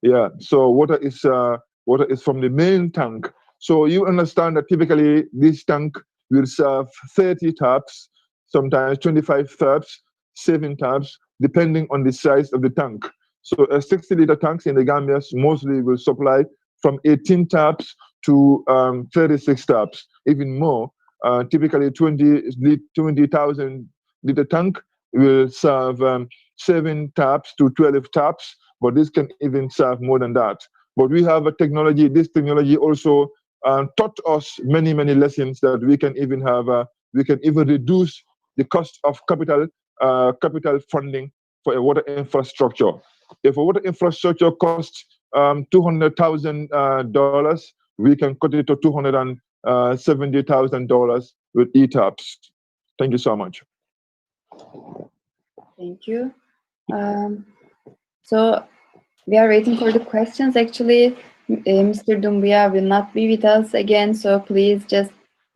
Yeah, so water is from the main tank. So you understand that typically this tank will serve 30 taps, sometimes 25 taps, 7 taps, depending on the size of the tank. So 60-liter tanks in the Gambia mostly will supply from 18 taps to 36 taps, even more. Typically 20,000 liter tank will serve 7 taps to 12 taps, but this can even serve more than that. But we have a technology, this technology also taught us many lessons that we can even have, we can even reduce the cost of capital funding for a water infrastructure. If a water infrastructure costs $200,000, we can cut it to $270,000 with ETAPs. Thank you so much. Thank you. So we are waiting for the questions. Actually, Mr. Dumbuya will not be with us again, so please just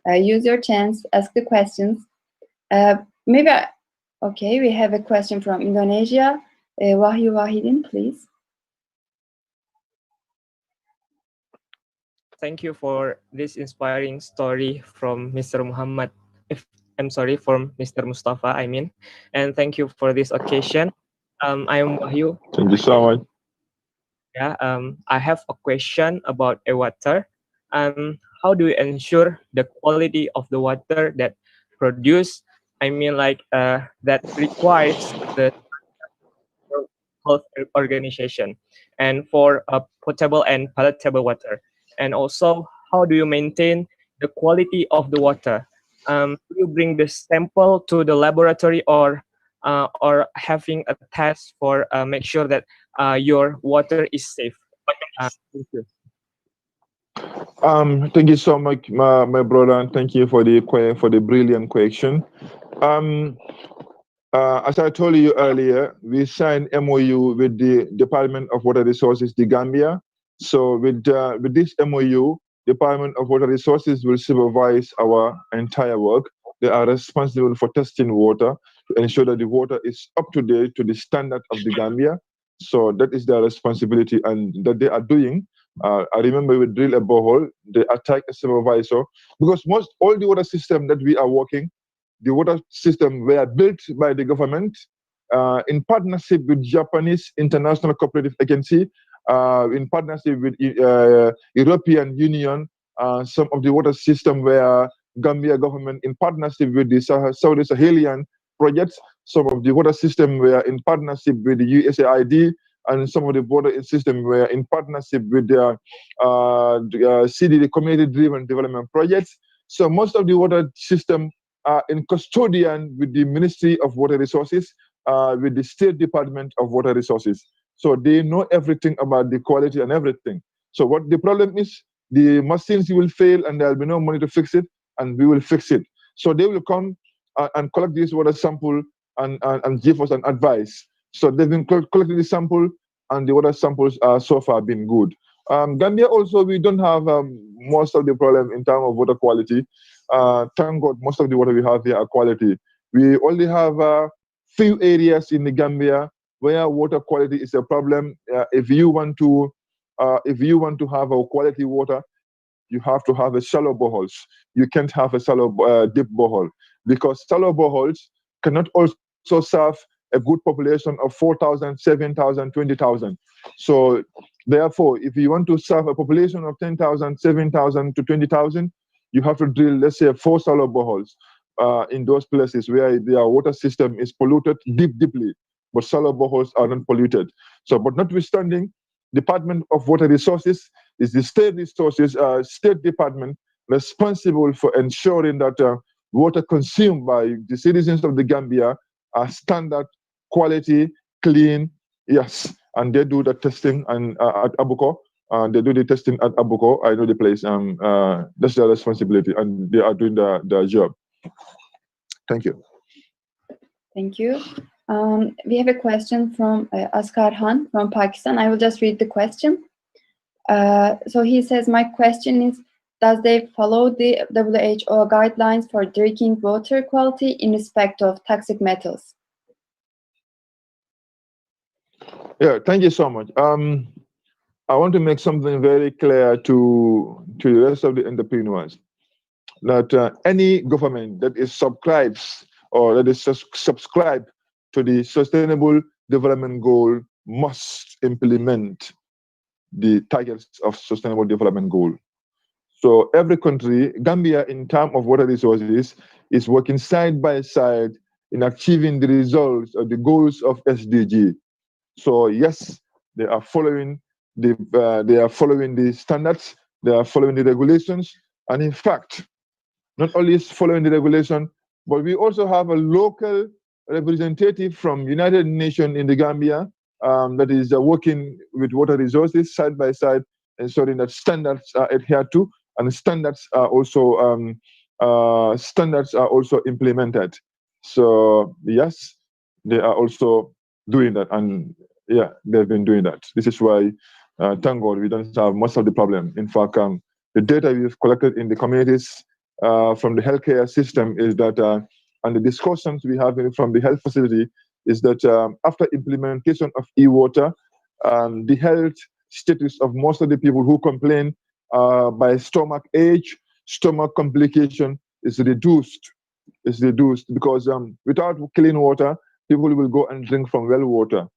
use your chance, ask the questions. Okay, we have a question from Indonesia. Wahyu Wahidin, please. Thank you for this inspiring story from Mr. Muhammad. From Mr. Mustapha, and thank you for this occasion. I am Wahyu. Thank you so much. Yeah, I have a question about eWater. How do you ensure the quality of the water that produced? That requires the health organization, and for potable and palatable water. And also, how do you maintain the quality of the water? Do you bring the sample to the laboratory, or having a test for make sure that your water is safe? Thank you. Thank you so much, my brother, and thank you for the brilliant question. As I told you earlier, we signed MOU with the Department of Water Resources, the Gambia. So with this MOU, Department of Water Resources will supervise our entire work. They are responsible for testing water to ensure that the water is up to date to the standard of the Gambia. So that is their responsibility, and that they are doing. I remember we drill a borehole, they attack a supervisor, because all the water system that we are working, the water system were built by the government in partnership with Japanese International Cooperative Agency, in partnership with European Union. Some of the water system were Gambia government in partnership with the Saudi Sahelian projects. Some of the water system were in partnership with the USAID, and some of the water system were in partnership with the CDD, Community-Driven Development Projects. So most of the water system are in custodian with the Ministry of Water Resources, with the State Department of Water Resources. So they know everything about the quality and everything. So what the problem is, the machines will fail and there will be no money to fix it, and we will fix it. So they will come and collect this water sample and give us an advice. So they've been collecting the sample, and the water samples are so far been good. Gambia also, we don't have most of the problem in terms of water quality. Thank God, most of the water we have here are quality. We only have a few areas in the Gambia where water quality is a problem. If you want to have a quality water, you have to have a shallow boreholes. You can't have a shallow deep borehole, because shallow boreholes cannot also serve a good population of 4,000, 7,000, 20,000. So therefore, if you want to serve a population of 10,000, 7,000 to 20,000, you have to drill, let's say, 4 shallow boreholes in those places where their water system is polluted deeply, but shallow boreholes are not polluted. So, but notwithstanding, Department of Water Resources is the state department responsible for ensuring that water consumed by the citizens of the Gambia are standard, quality, clean, yes. And they do the testing at Abuko. They do the testing at Abuko. I know the place. That's their responsibility, and they are doing their job. Thank you. Thank you. We have a question from Askar Khan from Pakistan. I will just read the question. So he says, my question is, does they follow the WHO guidelines for drinking water quality in respect of toxic metals? Yeah, thank you so much. I want to make something very clear to the rest of the entrepreneurs, that any government that is subscribed to the Sustainable Development Goal must implement the targets of Sustainable Development Goal. So every country, Gambia in terms of water resources, is working side by side in achieving the results of the goals of SDG. So yes, they are following the standards, they are following the regulations, and in fact, not only is following the regulation, but we also have a local representative from United Nations in the Gambia that is working with water resources side by side, ensuring that standards are adhered to and standards are also implemented. So yes, they are also doing that, and yeah, they've been doing that. This is why, thank God, we don't have most of the problem. In fact, the data we've collected in the communities from the healthcare system is that, and the discussions we have from the health facility is that after implementation of eWater, the health status of most of the people who complain by stomach ache, stomach complication is reduced. It's reduced because without clean water, people will go and drink from well water,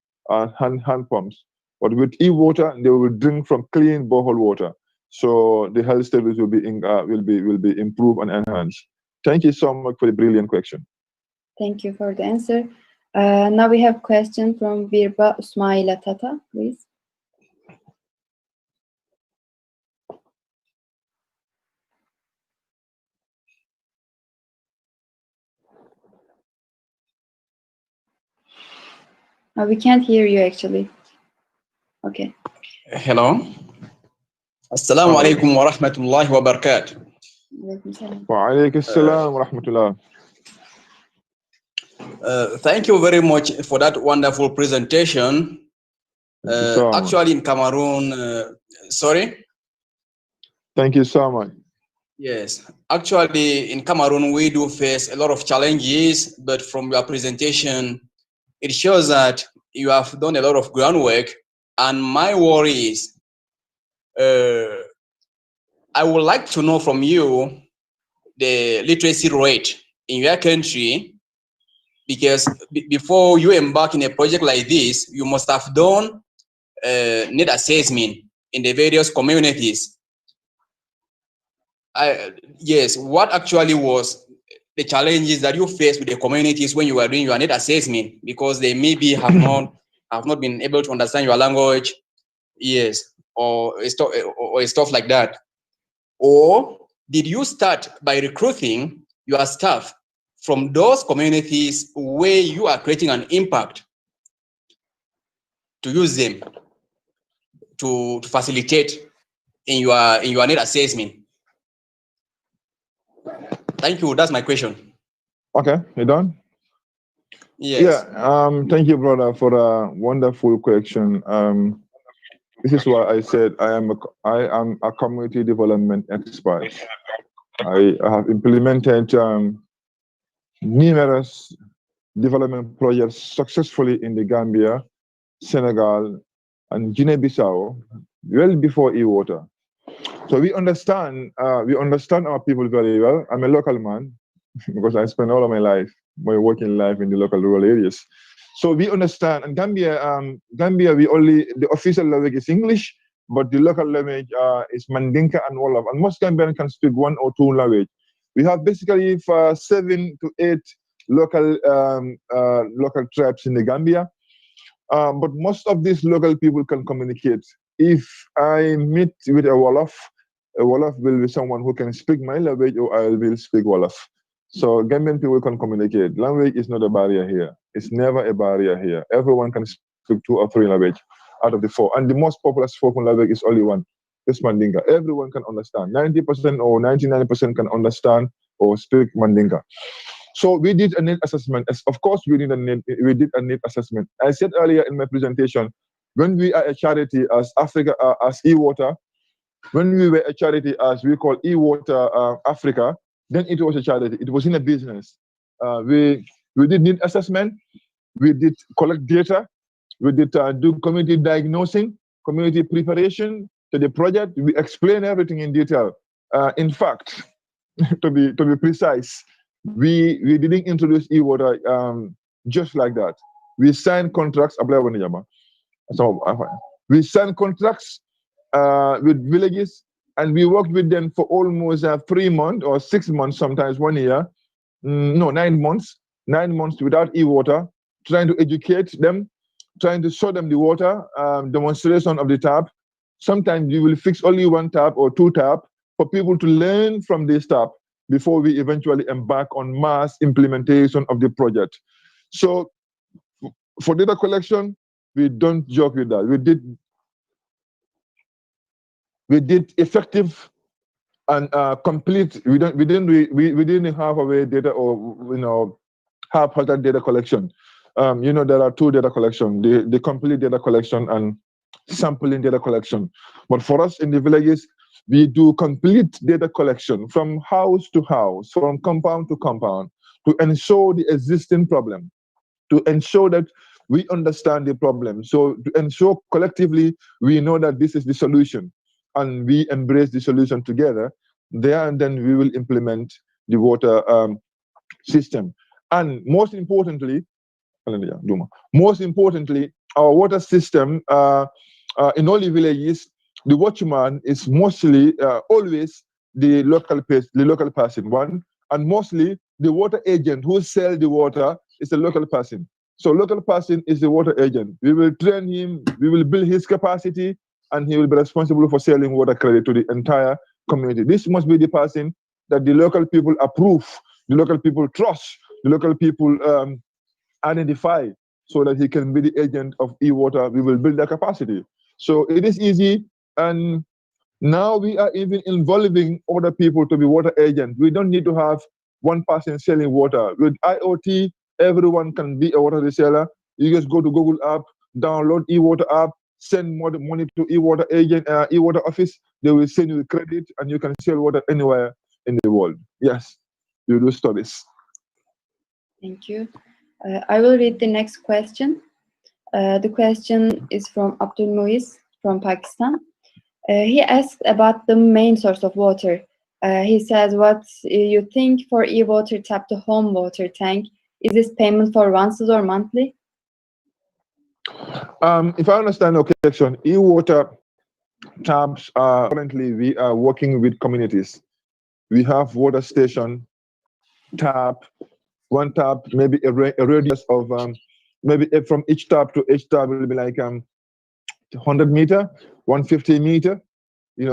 hand pumps. But with eWater, they will drink from clean borehole water. So the health status will be improved and enhanced. Thank you so much for the brilliant question. Thank you for the answer. Now we have a question from Virba Usmaila Tata, please. We can't hear you actually. Okay. Hello. Assalamu alaikum wa rahmatullahi wa barakatuh. Wa alaikum assalam wa rahmatullah. Thank you very much for that wonderful presentation. Actually, in Cameroon, sorry? Thank you so much. Yes, actually, in Cameroon, we do face a lot of challenges, but from your presentation, it shows that you have done a lot of groundwork. And my worry is, I would like to know from you the literacy rate in your country, because before you embark in a project like this, you must have done need assessment in the various communities. Yes, what actually was the challenges that you faced with the communities when you were doing your need assessment, because they maybe have not been able to understand your language, yes, or stuff like that? Or did you start by recruiting your staff from those communities where you are creating an impact to use them to facilitate in your need assessment? Thank you. That's my question. Okay, you done? Yes. Yeah. Thank you, brother, for a wonderful question. This is why I said I am a community development expert. I have implemented numerous development projects successfully in the Gambia, Senegal, and Guinea-Bissau, well before eWater. So we understand our people very well. I'm a local man because I spent all of my working life in the local rural areas. So we understand. And Gambia, the official language is English, but the local language is Mandinka and Wolof. And most Gambians can speak one or two languages. We have basically 7 to 8 local tribes in the Gambia. But most of these local people can communicate. If I meet with a Wolof will be someone who can speak my language, or I will speak Wolof. So Gambian people can communicate. Language is not a barrier here. It's never a barrier here. Everyone can speak 2 or 3 languages out of the 4. And the most popular spoken language is only one. It's Mandinka. Everyone can understand. 90% or 99% can understand or speak Mandinka. So we did a need assessment. Of course, we did a need assessment. I said earlier in my presentation, when we are a charity as Africa, as eWater, when we were a charity as we call eWater Africa, then it was a charity. It was in a business. We did need assessment. We did collect data. We did do community diagnosing, community preparation to the project. We explain everything in detail. In fact, to be precise, we didn't introduce eWater just like that. We signed contracts. So we signed contracts with villages, and we worked with them for almost 3 months or 6 months, sometimes 1 year. No, 9 months. 9 months without eWater, trying to educate them, trying to show them the water, demonstration of the tap. Sometimes we will fix only 1 tap or 2 tap for people to learn from this tap before we eventually embark on mass implementation of the project. So for data collection, we don't joke with that. We did effective and complete. We didn't have away data or half-hearted data collection. There are 2 data collection: the complete data collection and sampling data collection. But for us in the villages, we do complete data collection from house to house, from compound to compound, to ensure the existing problem, to ensure that we understand the problem. So to ensure collectively we know that this is the solution, and we embrace the solution together. There and then we will implement the water system. And most importantly, our water system in all the villages, the watchman is mostly always the local person, one, and mostly the water agent who sells the water is a local person. So local person is the water agent. We will train him, we will build his capacity, and he will be responsible for selling water credit to the entire community. This must be the person that the local people approve, the local people trust, the local people identify, so that he can be the agent of eWater. We will build that capacity. So it is easy, and now we are even involving other people to be water agents. We don't need to have one person selling water. With IoT, everyone can be a water reseller. You just go to Google app, download eWater app, send more money to eWater agent, eWater office. They will send you credit, and you can sell water anywhere in the world. Yes, you do studies. Thank you. I will read the next question. The question is from Abdul Muiz from Pakistan. He asked about the main source of water. He says, what you think for eWater tap to home water tank? Is this payment for once or monthly? If I understand the question, eWater taps currently we are working with communities. We have water station tap, one tap, maybe a radius of maybe from each tap to each tap will be like 100 meter, 150 meter.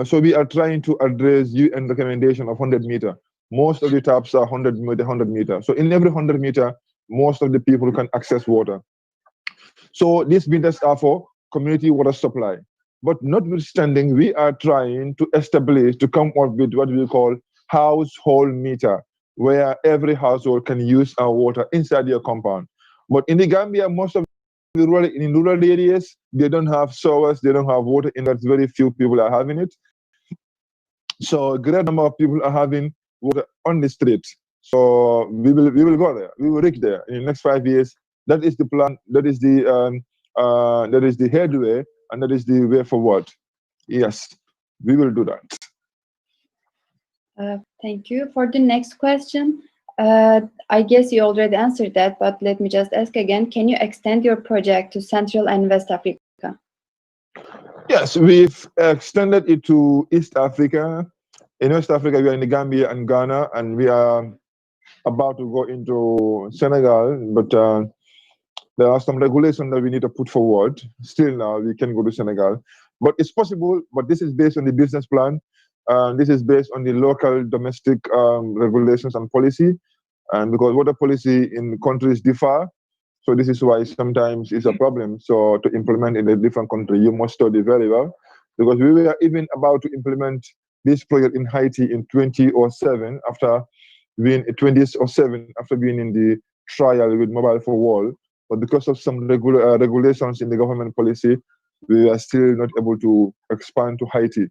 So we are trying to address UN recommendation of 100 meter. Most of the taps are 100 meter. So in every 100 meter, most of the people can access water. So these meters are for community water supply. But notwithstanding, we are trying to establish, to come up with what we call household meter, where every household can use our water inside their compound. But in the Gambia, most of the rural areas, they don't have showers, they don't have water, and that's very few people are having it. So a great number of people are having water on the streets. So we will go there. We will reach there in the next 5 years. That is the plan. That is the headway, and that is the way forward. Yes, we will do that. Thank you. For the next question, I guess you already answered that, but let me just ask again. Can you extend your project to Central and West Africa? Yes, we've extended it to East Africa. In West Africa, we are in the Gambia and Ghana, and we are about to go into Senegal, but there are some regulations that we need to put forward. Still now, we can go to Senegal. But it's possible, but this is based on the business plan. This is based on the local domestic regulations and policy. And because water policy in countries differ, so this is why sometimes it's a problem. So to implement in a different country, you must study very well. Because we were even about to implement this project in Haiti in 2007, after being in the trial with Mobile for World. But because of some regulations in the government policy, we are still not able to expand to Haiti.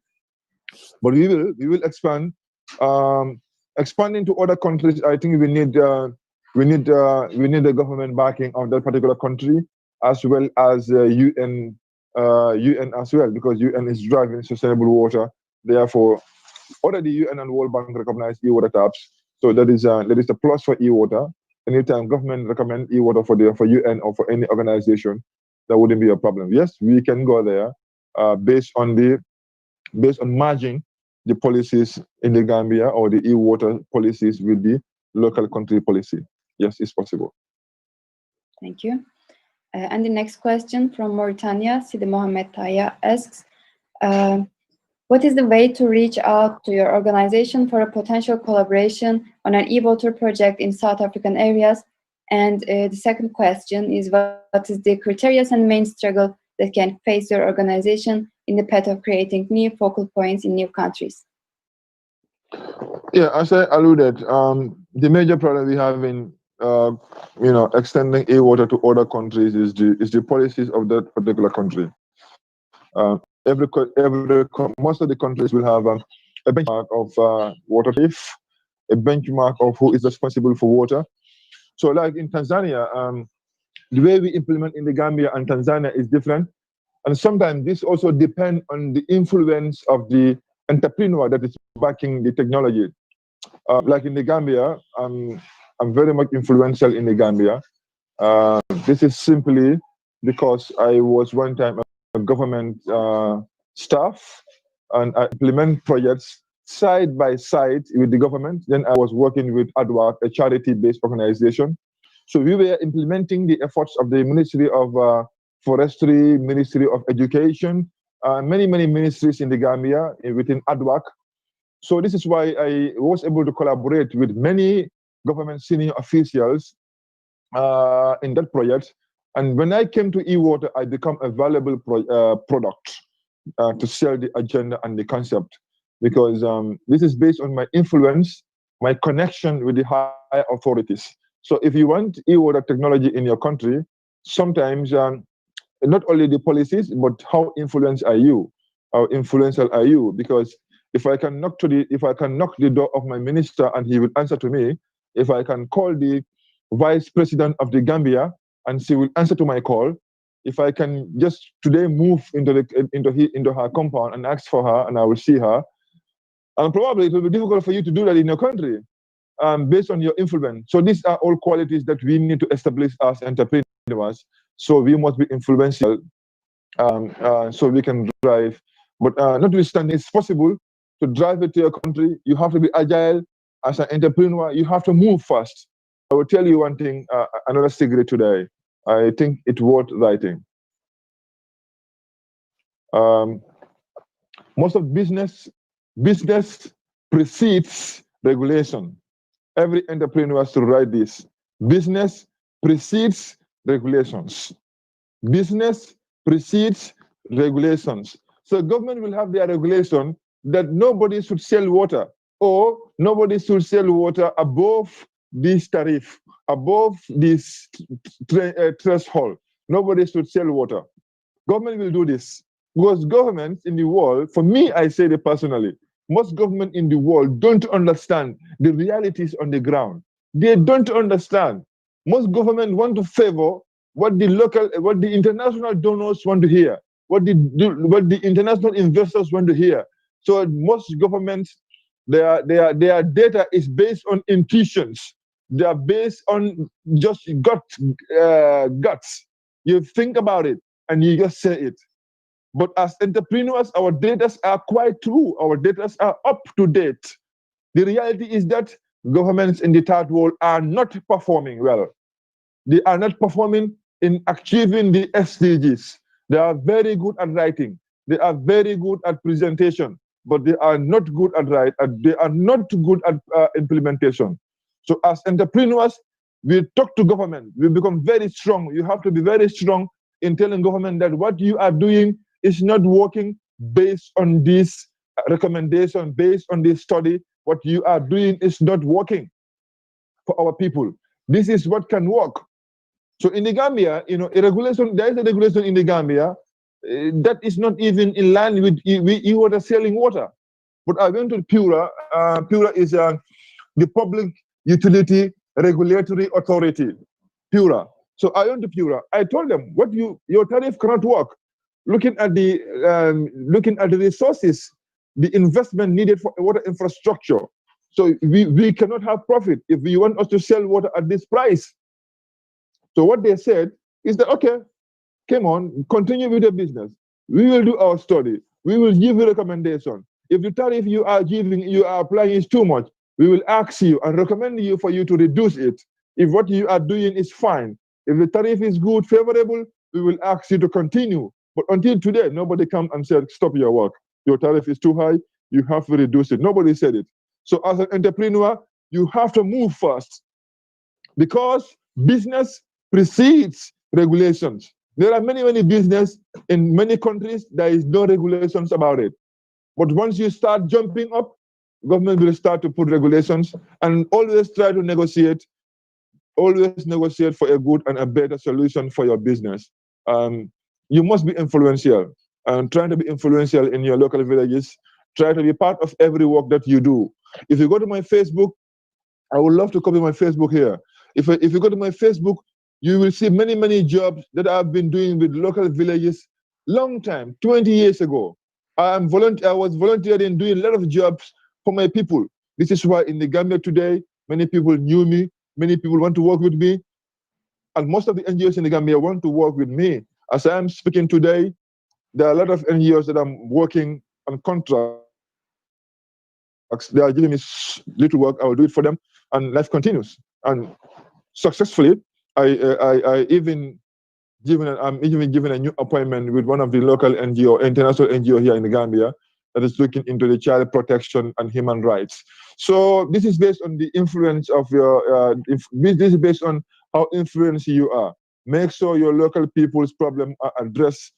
But we will expand. Expanding to other countries, I think we need the government backing of that particular country, as well as UN as well, because UN is driving sustainable water. Therefore, already UN and World Bank recognize eWater taps. So that is a plus for eWater. Anytime government recommend eWater for UN or for any organization, that wouldn't be a problem. Yes, we can go there based on merging the policies in the Gambia or the eWater policies with the local country policy. Yes, it's possible. Thank you. And the next question from Mauritania, Sidi Mohamed Taya asks, what is the way to reach out to your organization for a potential collaboration on an eWater project in South African areas? And the second question is, what is the criteria and main struggle that can face your organization in the path of creating new focal points in new countries? Yeah, as I alluded, the major problem we have in extending eWater to other countries is the policies of that particular country. Most of the countries will have a benchmark of water safe, a benchmark of who is responsible for water. So, like in Tanzania, the way we implement in the Gambia and Tanzania is different, and sometimes this also depends on the influence of the entrepreneur that is backing the technology. Like in the Gambia, I'm very much influential in the Gambia. This is simply because I was one time a government staff, and I implement projects side by side with the government. Then I was working with ADWAC, a charity-based organization. So we were implementing the efforts of the Ministry of Forestry, Ministry of Education, many ministries in the Gambia within ADWAC. So this is why I was able to collaborate with many government senior officials in that project. And when I came to eWater, I become a valuable product to sell the agenda and the concept, because this is based on my influence, my connection with the higher authorities. So if you want eWater technology in your country, sometimes not only the policies, but how influential are you? How influential are you? Because if I can knock the door of my minister and he will answer to me, if I can call the vice president of the Gambia and she will answer to my call, if I can just today move into her compound and ask for her and I will see her, and probably it will be difficult for you to do that in your country based on your influence. So these are all qualities that we need to establish as entrepreneurs. So we must be influential so we can drive. But notwithstanding, it's possible to drive it to your country. You have to be agile. As an entrepreneur, you have to move fast. I will tell you one thing, another secret today. I think it's worth writing. Most of business precedes regulation. Every entrepreneur has to write this. Business precedes regulations. Business precedes regulations. So government will have their regulation that nobody should sell water, or nobody should sell water above this tariff, above this threshold. Nobody should sell water. Government will do this because governments in the world, for me, I say it personally, most government in the world don't understand the realities on the ground. They don't understand. Most governments want to favor what the international donors want to hear, what the international investors want to hear. So most governments, their data is based on intuitions. They are based on just guts. You think about it and you just say it. But as entrepreneurs, our data are quite true. Our data are up to date. The reality is that governments in the third world are not performing well. They are not performing in achieving the SDGs. They are very good at writing. They are very good at presentation, but they are not good at they are not good at implementation. So as entrepreneurs, we talk to government. We become very strong. You have to be very strong in telling government that what you are doing is not working based on this recommendation, based on this study. What you are doing is not working for our people. This is what can work. So in the Gambia, there is a regulation in the Gambia that is not even in line with eWater selling water. But I went to Pura. Pura is the Public Utility Regulatory Authority, Pura. So I went to Pura. I told them, your tariff cannot work. Looking at the resources, the investment needed for water infrastructure. So we cannot have profit if you want us to sell water at this price. So what they said is that, okay, come on, continue with your business. We will do our study. We will give you recommendation. If the tariff you are applying is too much, we will ask you and recommend you for you to reduce it. If what you are doing is fine, if the tariff is good, favorable, we will ask you to continue. But until today, nobody come and said, stop your work. Your tariff is too high, you have to reduce it. Nobody said it. So as an entrepreneur, you have to move first because business precedes regulations. There are many, many business in many countries, there is no regulations about it. But once you start jumping up, government will start to put regulations and always try to negotiate, always negotiate for a good and a better solution for your business. You must be influential and trying to be influential in your local villages. Try to be part of every work that you do. If you go to my Facebook, I would love to copy my Facebook here. If you go to my Facebook, you will see many, many jobs that I've been doing with local villages long time, 20 years ago. I was volunteering, doing a lot of jobs for my people. This is why in the Gambia today, many people knew me, many people want to work with me, and most of the NGOs in the Gambia want to work with me. As I am speaking today, there are a lot of NGOs that I'm working on contracts. They are giving me little work, I will do it for them, and life continues. And successfully, I'm even given a new appointment with one of the local NGO, international NGO here in the Gambia, that is looking into the child protection and human rights. So this is based on the influence of your, this is based on how influential you are. Make sure your local people's problems are addressed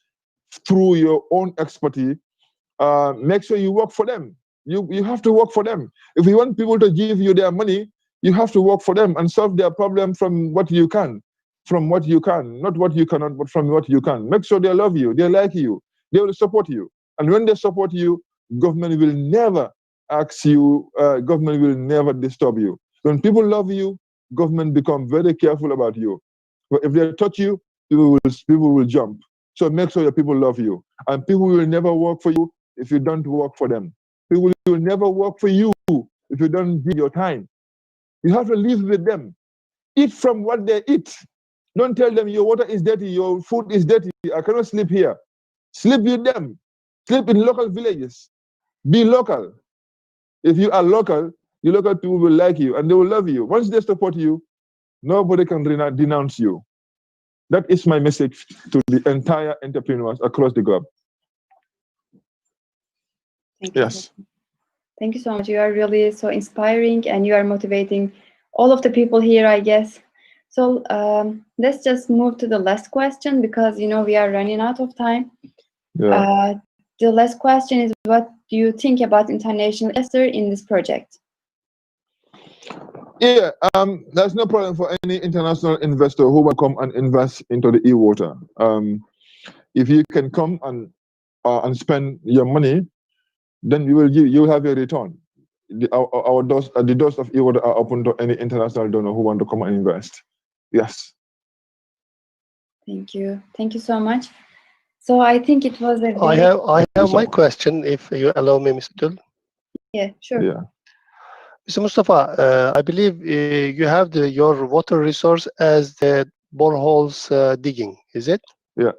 through your own expertise. Make sure you work for them. You have to work for them. If you want people to give you their money, you have to work for them and solve their problem from what you can. From what you can, not what you cannot, but from what you can. Make sure they love you, they like you, they will support you. And when they support you, government will never ask you, government will never disturb you. When people love you, government become very careful about you. But if they touch you, people will jump. So make sure your people love you. And people will never work for you if you don't work for them. People will never work for you if you don't give your time. You have to live with them. Eat from what they eat. Don't tell them your water is dirty, your food is dirty, I cannot sleep here. Sleep with them. Sleep in local villages. Be local. If you are local, the local people will like you and they will love you. Once they support you, nobody can denounce you. That is my message to the entire entrepreneurs across the globe. Thank you. Yes. Thank you so much. You are really so inspiring and you are motivating all of the people here, I guess. So let's just move to the last question because, we are running out of time. Yeah. The last question is, what do you think about international investor in this project? Yeah, there's no problem for any international investor who will come and invest into the eWater. If you can come and spend your money, then you will have a return. The doors of eWater are open to any international donor who want to come and invest. Yes. Thank you. Thank you so much. So I think it was a I have my question, if you allow me, Mr. Tul. Yeah, sure. Yeah. Mr. Mustapha, I believe you have your water resource as the boreholes digging, is it? Yeah.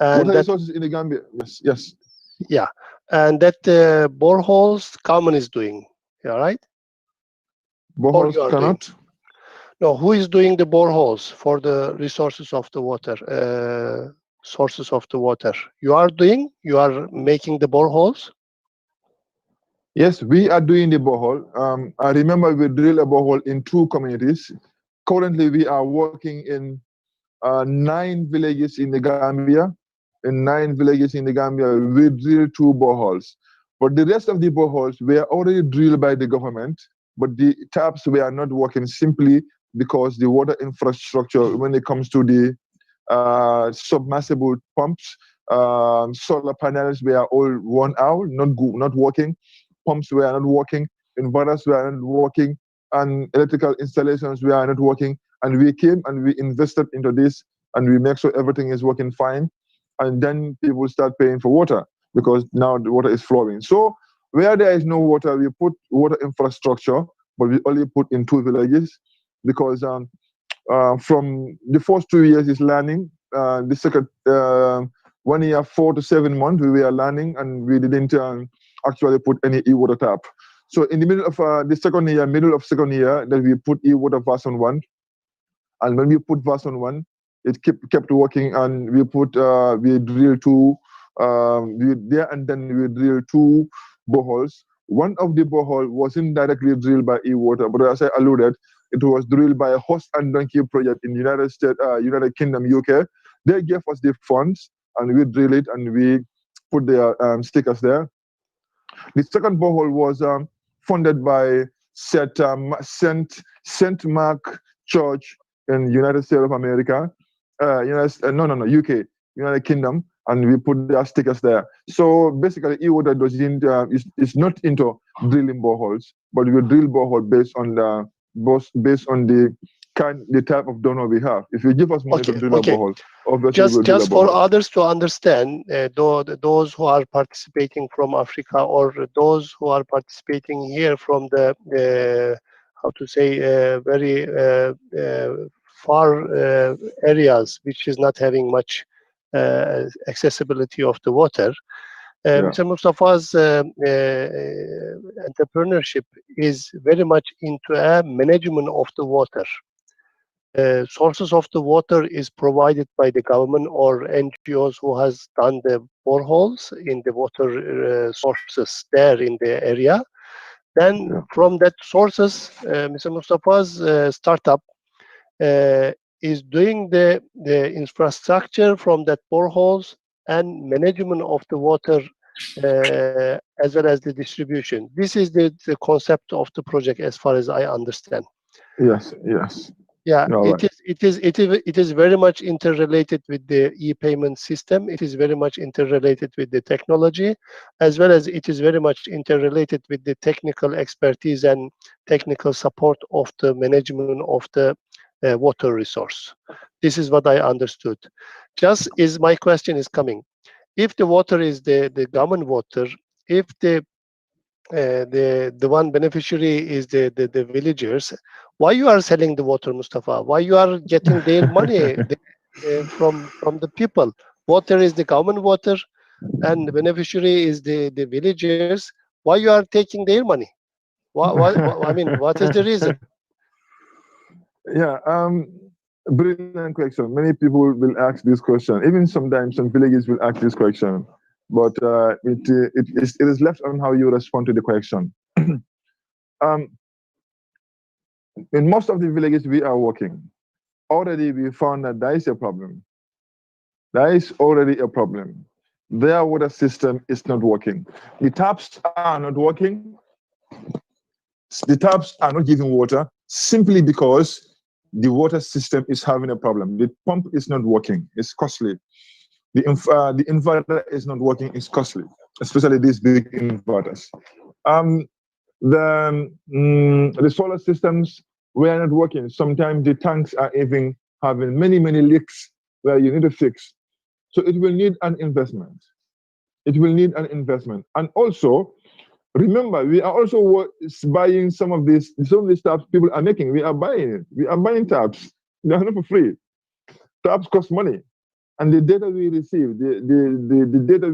And water resources in the Gambia. Yes. Yes. Yeah, and that boreholes common is doing. Yeah, right? Boreholes cannot. No, who is doing the boreholes for the resources of the water, sources of the water? You are doing? You are making the boreholes? Yes, we are doing the borehole. I remember we drilled a borehole in 2 communities. Currently, we are working in 9 villages in the Gambia. In 9 villages in the Gambia, we drilled 2 boreholes. But the rest of the boreholes were already drilled by the government, but the taps were not working simply because the water infrastructure, when it comes to the submersible pumps, solar panels were all worn out, not working. Pumps were not working, inverters were not working, and electrical installations were not working. And we came and we invested into this, and we make sure everything is working fine. And then people start paying for water because now the water is flowing. So where there is no water, we put water infrastructure, but we only put in 2 villages because from the first 2 years is learning. the second 1 year, 4 to 7 months, we were learning, and we didn't actually put any eWater tap. So in the middle of the second year, middle of second year, that we put eWater version 1. And when we put version 1, it kept working, and we drilled 2 there, and then we drilled 2 boreholes. One of the borehole wasn't directly drilled by eWater, but as I alluded, it was drilled by a Horse and Donkey project in United States, United Kingdom, UK. They gave us the funds, and we drilled it, and we put the stickers there. The second borehole was funded by St. Mark Church in United States of America, UK, United Kingdom, and we put their stickers there. So basically, eWater is not into drilling boreholes, but we drill borehole based on the type of donor we have. If you give us money to drill a borehole, obviously just for others to understand, those who are participating from Africa, or those who are participating here from the how to say very far areas, which is not having much accessibility of the water. Mr. Mustapha's entrepreneurship is very much into a management of the water. Sources of the water is provided by the government or NGOs who has done the boreholes in the water sources there in the area. Then from that sources, Mr. Mustapha's startup is doing the infrastructure from that boreholes and management of the water as well as the distribution. This is the concept of the project as far as I understand. Yes. Yeah, it is very much interrelated with the e-payment system. It is very much interrelated with the technology, as well as it is very much interrelated with the technical expertise and technical support of the management of the water resource. This is what I understood. Just is my question is coming. If the water is the government water, if the one beneficiary is the villagers, why you are selling the water, Mustapha? Why you are getting their money from the people? Water is the government water, and the beneficiary is the villagers. Why you are taking their money? I mean, what is the reason? Yeah, brilliant question. Many people will ask this question. Even sometimes some villages will ask this question, but it is left on how you respond to the question. In most of the villages we are working, already we found that there is a problem. There is already a problem. Their water system is not working. The taps are not working. The taps are not giving water simply because the water system is having a problem. The pump is not working. It's costly. The inverter is not working. It's costly, especially these big inverters. The solar systems were not working. Sometimes the tanks are even having many leaks where you need to fix. So it will need an investment. It will need an investment. And also, remember, we are also buying some of these taps people are making. We are buying it. We are buying taps. They are not for free. Taps cost money. And the data we receive, the data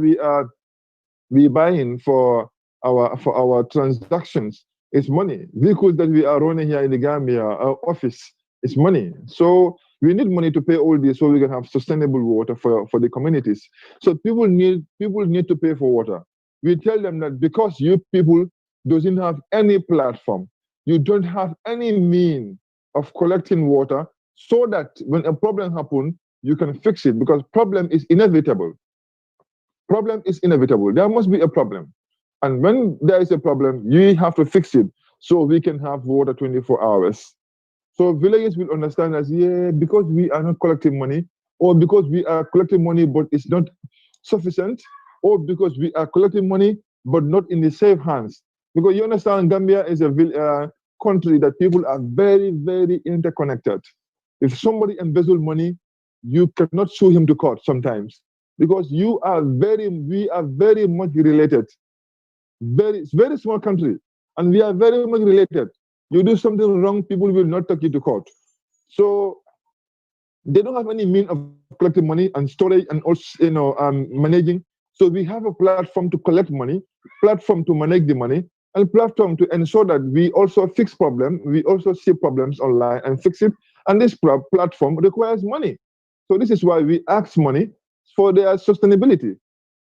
we buying for our transactions is money. Vehicles that we are running here in the Gambia, our office, is money. So we need money to pay all this so we can have sustainable water for the communities. So people need to pay for water. We tell them that because you people doesn't have any platform, you don't have any mean of collecting water, so that when a problem happens, you can fix it, because problem is inevitable. Problem is inevitable. There must be a problem. And when there is a problem, you have to fix it so we can have water 24 hours. So villages will understand as, yeah, because we are not collecting money, or because we are collecting money but it's not sufficient, or because we are collecting money but not in the safe hands. Because you understand, Gambia is a country that people are very interconnected. If somebody embezzles money, you cannot sue him to court sometimes, because we are very much related. Very small country, and we are very much related. You do something wrong, people will not take you to court. So They don't have any means of collecting money and storage and also, managing. So we have a platform to collect money, platform to manage the money, and platform to ensure that we also fix problems. We also see problems online and fix it. And this platform requires money. So this is why we ask money for their sustainability.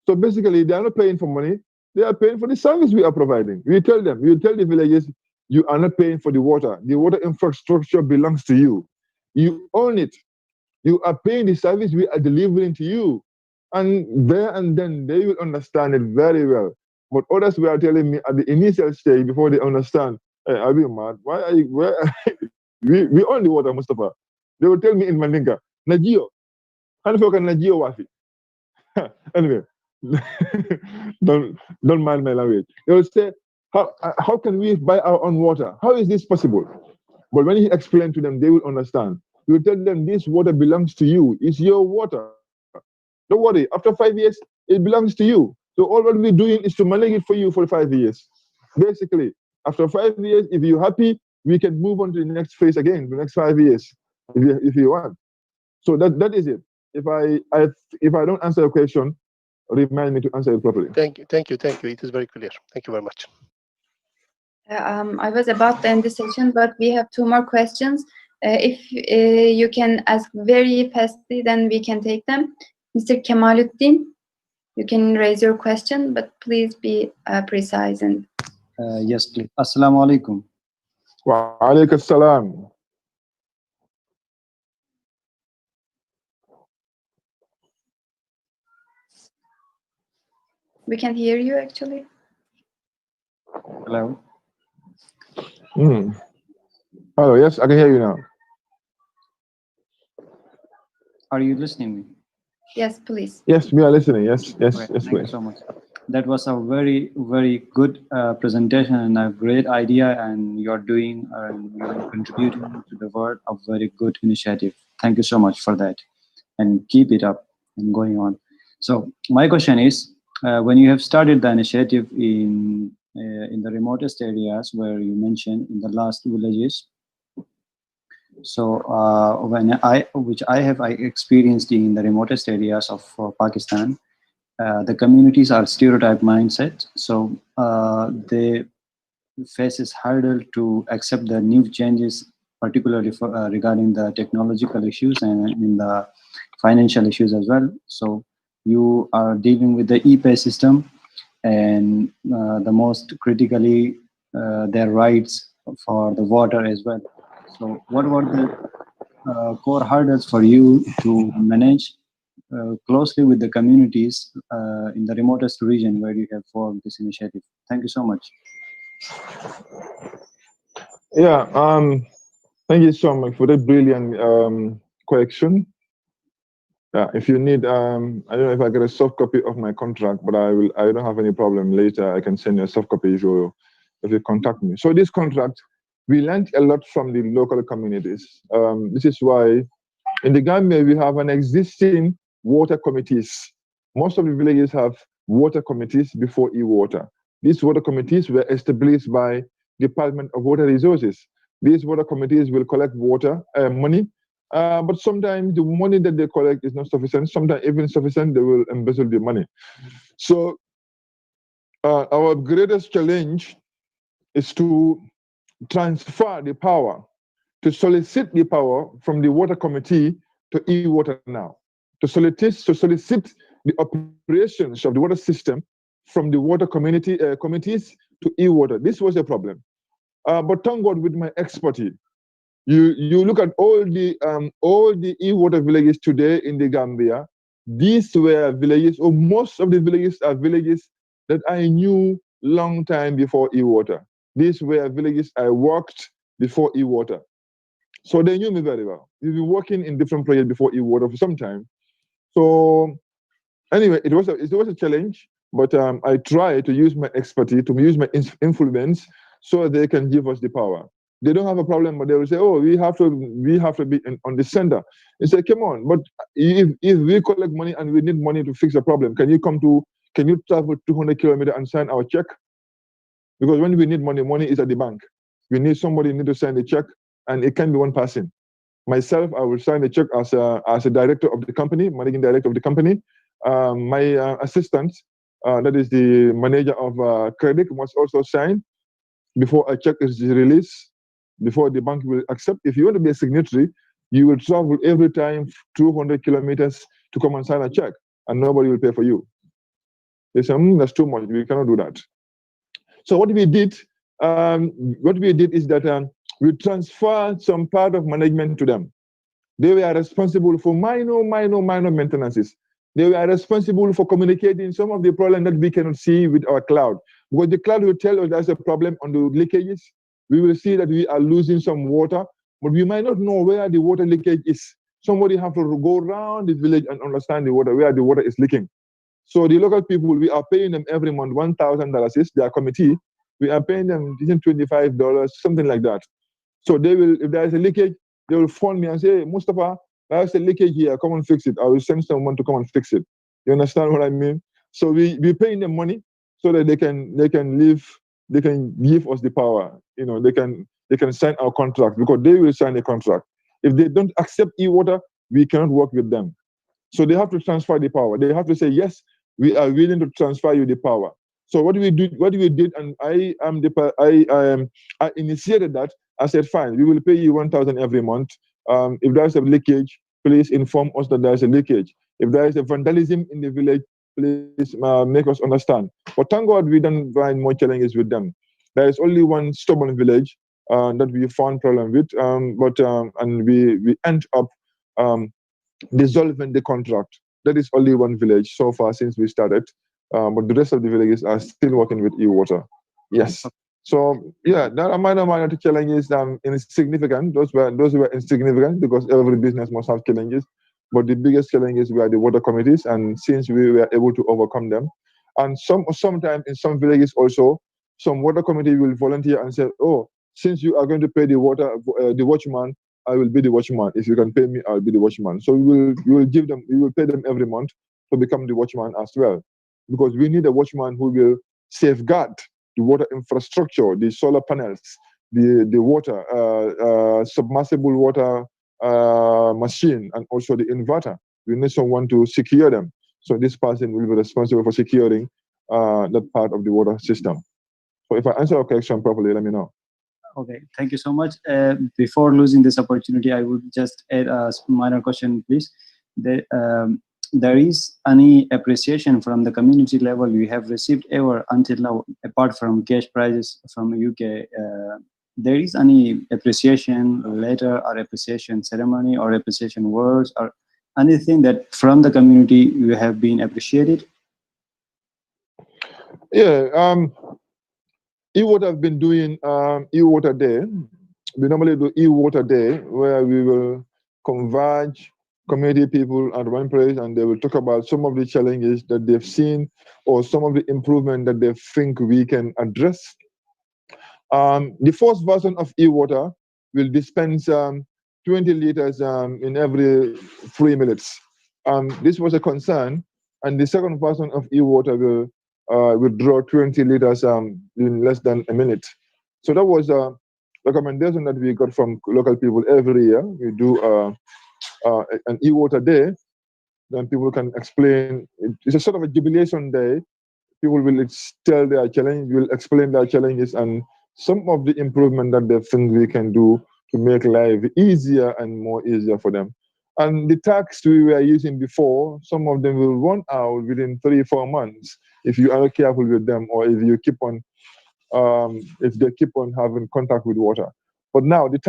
So basically, they are not paying for money; they are paying for the service we are providing. We tell the villages, you are not paying for the water. The water infrastructure belongs to you. You own it. You are paying the service we are delivering to you. And there and then they will understand it very well. But others were telling me at the initial stage before they understand, hey, are you mad? Why are you where we own the water, Mustapha. They will tell me in Mandinka, Najio, how can Najio wafi? Anyway, don't mind my language. They will say, how can we buy our own water? How is this possible? But when you explain to them, they will understand. You tell them this water belongs to you. It's your water. Don't worry. After 5 years, it belongs to you. So all what we're doing is to manage it for you for 5 years. Basically, after 5 years, if you're happy, we can move on to the next phase again, the next 5 years, if you want. So that is it. If I don't answer your question, remind me to answer it properly. Thank you. It is very clear. Thank you very much. I was about to end the session, but we have 2 more questions. If you can ask very fastly, then we can take them. Mr. Kemaluddin, you can raise your question, but please be precise. And yes, please. Assalamu alaikum. Wa alaikum assalam. we can hear you actually. Hello. Hello, yes, I can hear you now. Are you listening to me? Yes, please. Yes, we are listening. Yes, Okay, yes, thank you so much. That was a very, very good presentation and a great idea, and you're doing you're contributing to the world a very good initiative. Thank you so much for that, and keep it up and going on. So my question is, when you have started the initiative in the remotest areas where you mentioned in the last villages, so which I have experienced in the remotest areas of Pakistan, the communities are stereotype mindset, so they faces hurdle to accept the new changes, particularly for, regarding the technological issues and in the financial issues as well. So you are dealing with the e-pay system, and the most critically their rights for the water as well. So what were the core hurdles for you to manage closely with the communities in the remotest region where you have formed this initiative? Thank you so much. Yeah, thank you so much for that brilliant question. Yeah, if you need, I don't know if I get a soft copy of my contract, but I don't have any problem later. I can send you a soft copy if you contact me. So this contract, we learned a lot from the local communities. This is why in the Gambia, we have an existing water committees. Most of the villages have water committees before eWater. These water committees were established by Department of Water Resources. These water committees will collect water money, but sometimes the money that they collect is not sufficient. Sometimes even sufficient, they will embezzle the money. So our greatest challenge is to transfer the power, to solicit the power from the water committee to eWater now, to solicit the operations of the water system from the water committees to eWater. This was a problem. But thank God, with my expertise, you look at all the eWater villages today in the Gambia. These were villages, or most of the villages are villages that I knew long time before eWater. These were villages I worked before eWater. So they knew me very well. We've been working in different projects before eWater for some time. So anyway, it was a challenge, but I try to use my expertise, to use my influence, so they can give us the power. They don't have a problem, but they will say, "Oh, we have to be on the center." They say, "Come on, but if we collect money and we need money to fix a problem, can you travel 200 kilometers and sign our check?" Because when we need money, money is at the bank. We need somebody need to sign the check, and it can be one person. Myself, I will sign a check as a director of the company, managing director of the company. My assistant, that is the manager of credit, must also sign before a check is released, before the bank will accept. If you want to be a signatory, you will travel every time 200 kilometers to come and sign a check, and nobody will pay for you. They say, that's too much. We cannot do that. So what we did is that we transferred some part of management to them. They were responsible for minor maintenances. They were responsible for communicating some of the problems that we cannot see with our cloud. Because the cloud will tell us there's a problem on the leakages. We will see that we are losing some water, but we might not know where the water leakage is. Somebody have to go around the village and understand the water, where the water is leaking. So the local people, we are paying them every month $1,000 is their committee. We are paying them $25, something like that. So they will, if there is a leakage, they will phone me and say, hey, Mustapha, there's a leakage here, come and fix it. I will send someone to come and fix it. You understand what I mean? So we paying them money so that they can live, they can give us the power. You know, they can sign our contract because they will sign a contract. If they don't accept eWater, we cannot work with them. So they have to transfer the power. They have to say, yes, we are willing to transfer you the power. So what we did, and I initiated that. I said, fine, we will pay you 1,000 every month. If there's a leakage, please inform us that there's a leakage. If there is a vandalism in the village, please make us understand. But thank God we don't find more challenges with them. There is only one stubborn village that we found problem with, and we end up dissolving the contract. That is only one village so far since we started, but the rest of the villages are still working with eWater. Yes. So yeah, there are minor challenges insignificant. Those were insignificant because every business must have challenges. But the biggest challenges were the water committees, and since we were able to overcome them, and sometimes in some villages also, some water committee will volunteer and say, oh, since you are going to pay the watchman, I will be the watchman. If you can pay me, I'll be the watchman. So we will pay them every month to become the watchman as well, because we need a watchman who will safeguard the water infrastructure, the solar panels, the water, submersible water machine, and also the inverter. We need someone to secure them. So this person will be responsible for securing that part of the water system. So if I answer your question properly, let me know. Okay, thank you so much. Before losing this opportunity, I would just add a minor question, please. There is any appreciation from the community level you have received ever until now, apart from cash prizes from the UK? There is any appreciation letter or appreciation ceremony or appreciation words or anything that from the community you have been appreciated? Yeah, eWater have been doing eWater Day. We normally do eWater Day where we will converge community people at one place and they will talk about some of the challenges that they've seen or some of the improvement that they think we can address. The first version of eWater will dispense 20 liters in every 3 minutes. This was a concern, and the second version of eWater will withdraw 20 liters in less than a minute. So that was a recommendation that we got from local people every year. We do an eWater Day, then people can explain. It's a sort of a jubilation day. People will tell their challenge, will explain their challenges and some of the improvement that they think we can do to make life easier and more easier for them. And the tax we were using before, some of them will run out within 3-4 months if you are careful with them or if you keep on, if they keep on having contact with water. But now the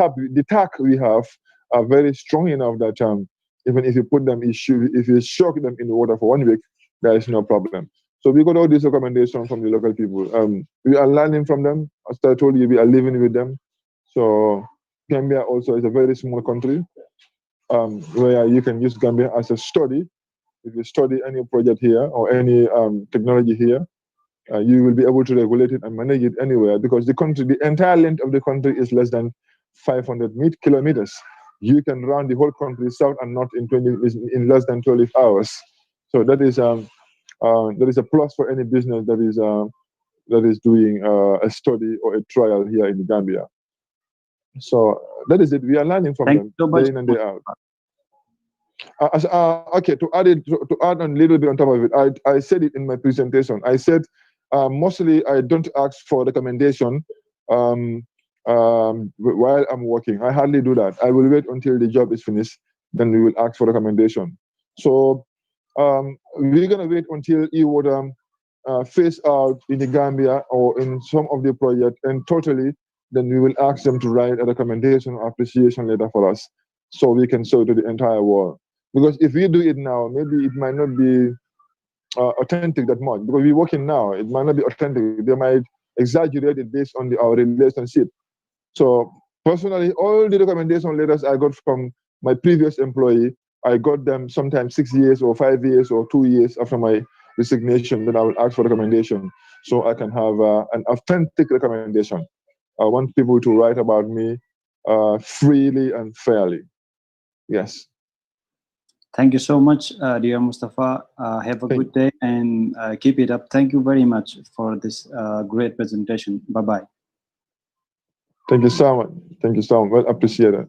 tack we have are very strong enough that even if you put them, if you shock them in the water for 1 week, there is no problem. So we got all these recommendations from the local people. We are learning from them. As I told you, we are living with them. So Gambia also is a very small country where you can use Gambia as a study. If you study any project here or any technology here, you will be able to regulate it and manage it anywhere because the entire length of the country is less than 500 kilometers. You can run the whole country south and north in less than 12 hours. So that is a plus for any business that is doing a study or a trial here in Gambia. So that is it. We are learning from them day in and day out. Okay, to add on a little bit on top of it, I said it in my presentation. I said mostly I don't ask for recommendation while I'm working. I hardly do that. I will wait until the job is finished, then we will ask for recommendation. So we're gonna wait until eWater phase out in the Gambia or in some of the project and totally, then we will ask them to write a recommendation or appreciation letter for us so we can show to the entire world. Because if we do it now, maybe it might not be authentic that much because we're working now. It might not be authentic. They might exaggerate it based on our relationship. So personally, all the recommendation letters I got from my previous employee, I got them sometimes 6 years or 5 years or 2 years after my resignation. Then I will ask for recommendation so I can have an authentic recommendation. I want people to write about me freely and fairly. Yes. Thank you so much, dear Mustapha. Have a good day and keep it up. Thank you very much for this great presentation. Bye-bye. Thank you so much. Thank you so much. Well, appreciate it.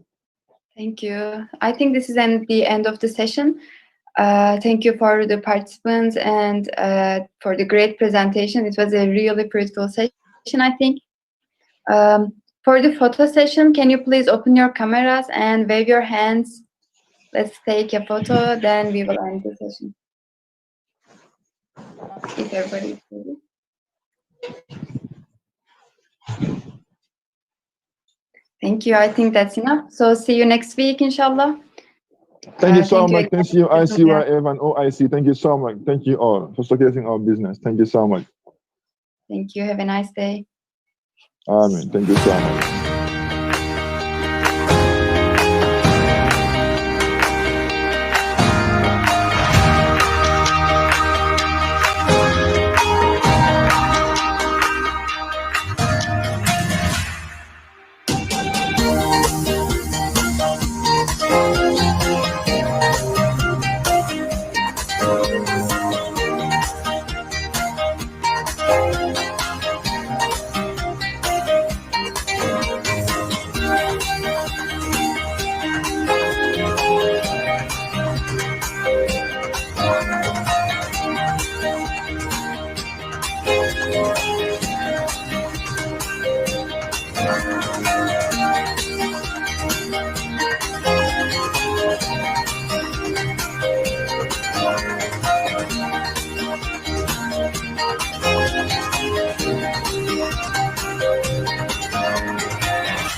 Thank you. I think this is the end of the session. Thank you for the participants and for the great presentation. It was a really fruitful session, I think. For the photo session, can you please open your cameras and wave your hands? Let's take a photo, then we will end the session. If everybody is ready. Thank you. I think that's enough. So see you next week, inshallah. Thank you so much. Again. Thank you, ICYF and OIC. Thank you so much. Thank you all for showcasing our business. Thank you so much. Thank you. Have a nice day. Amen. Thank you so much.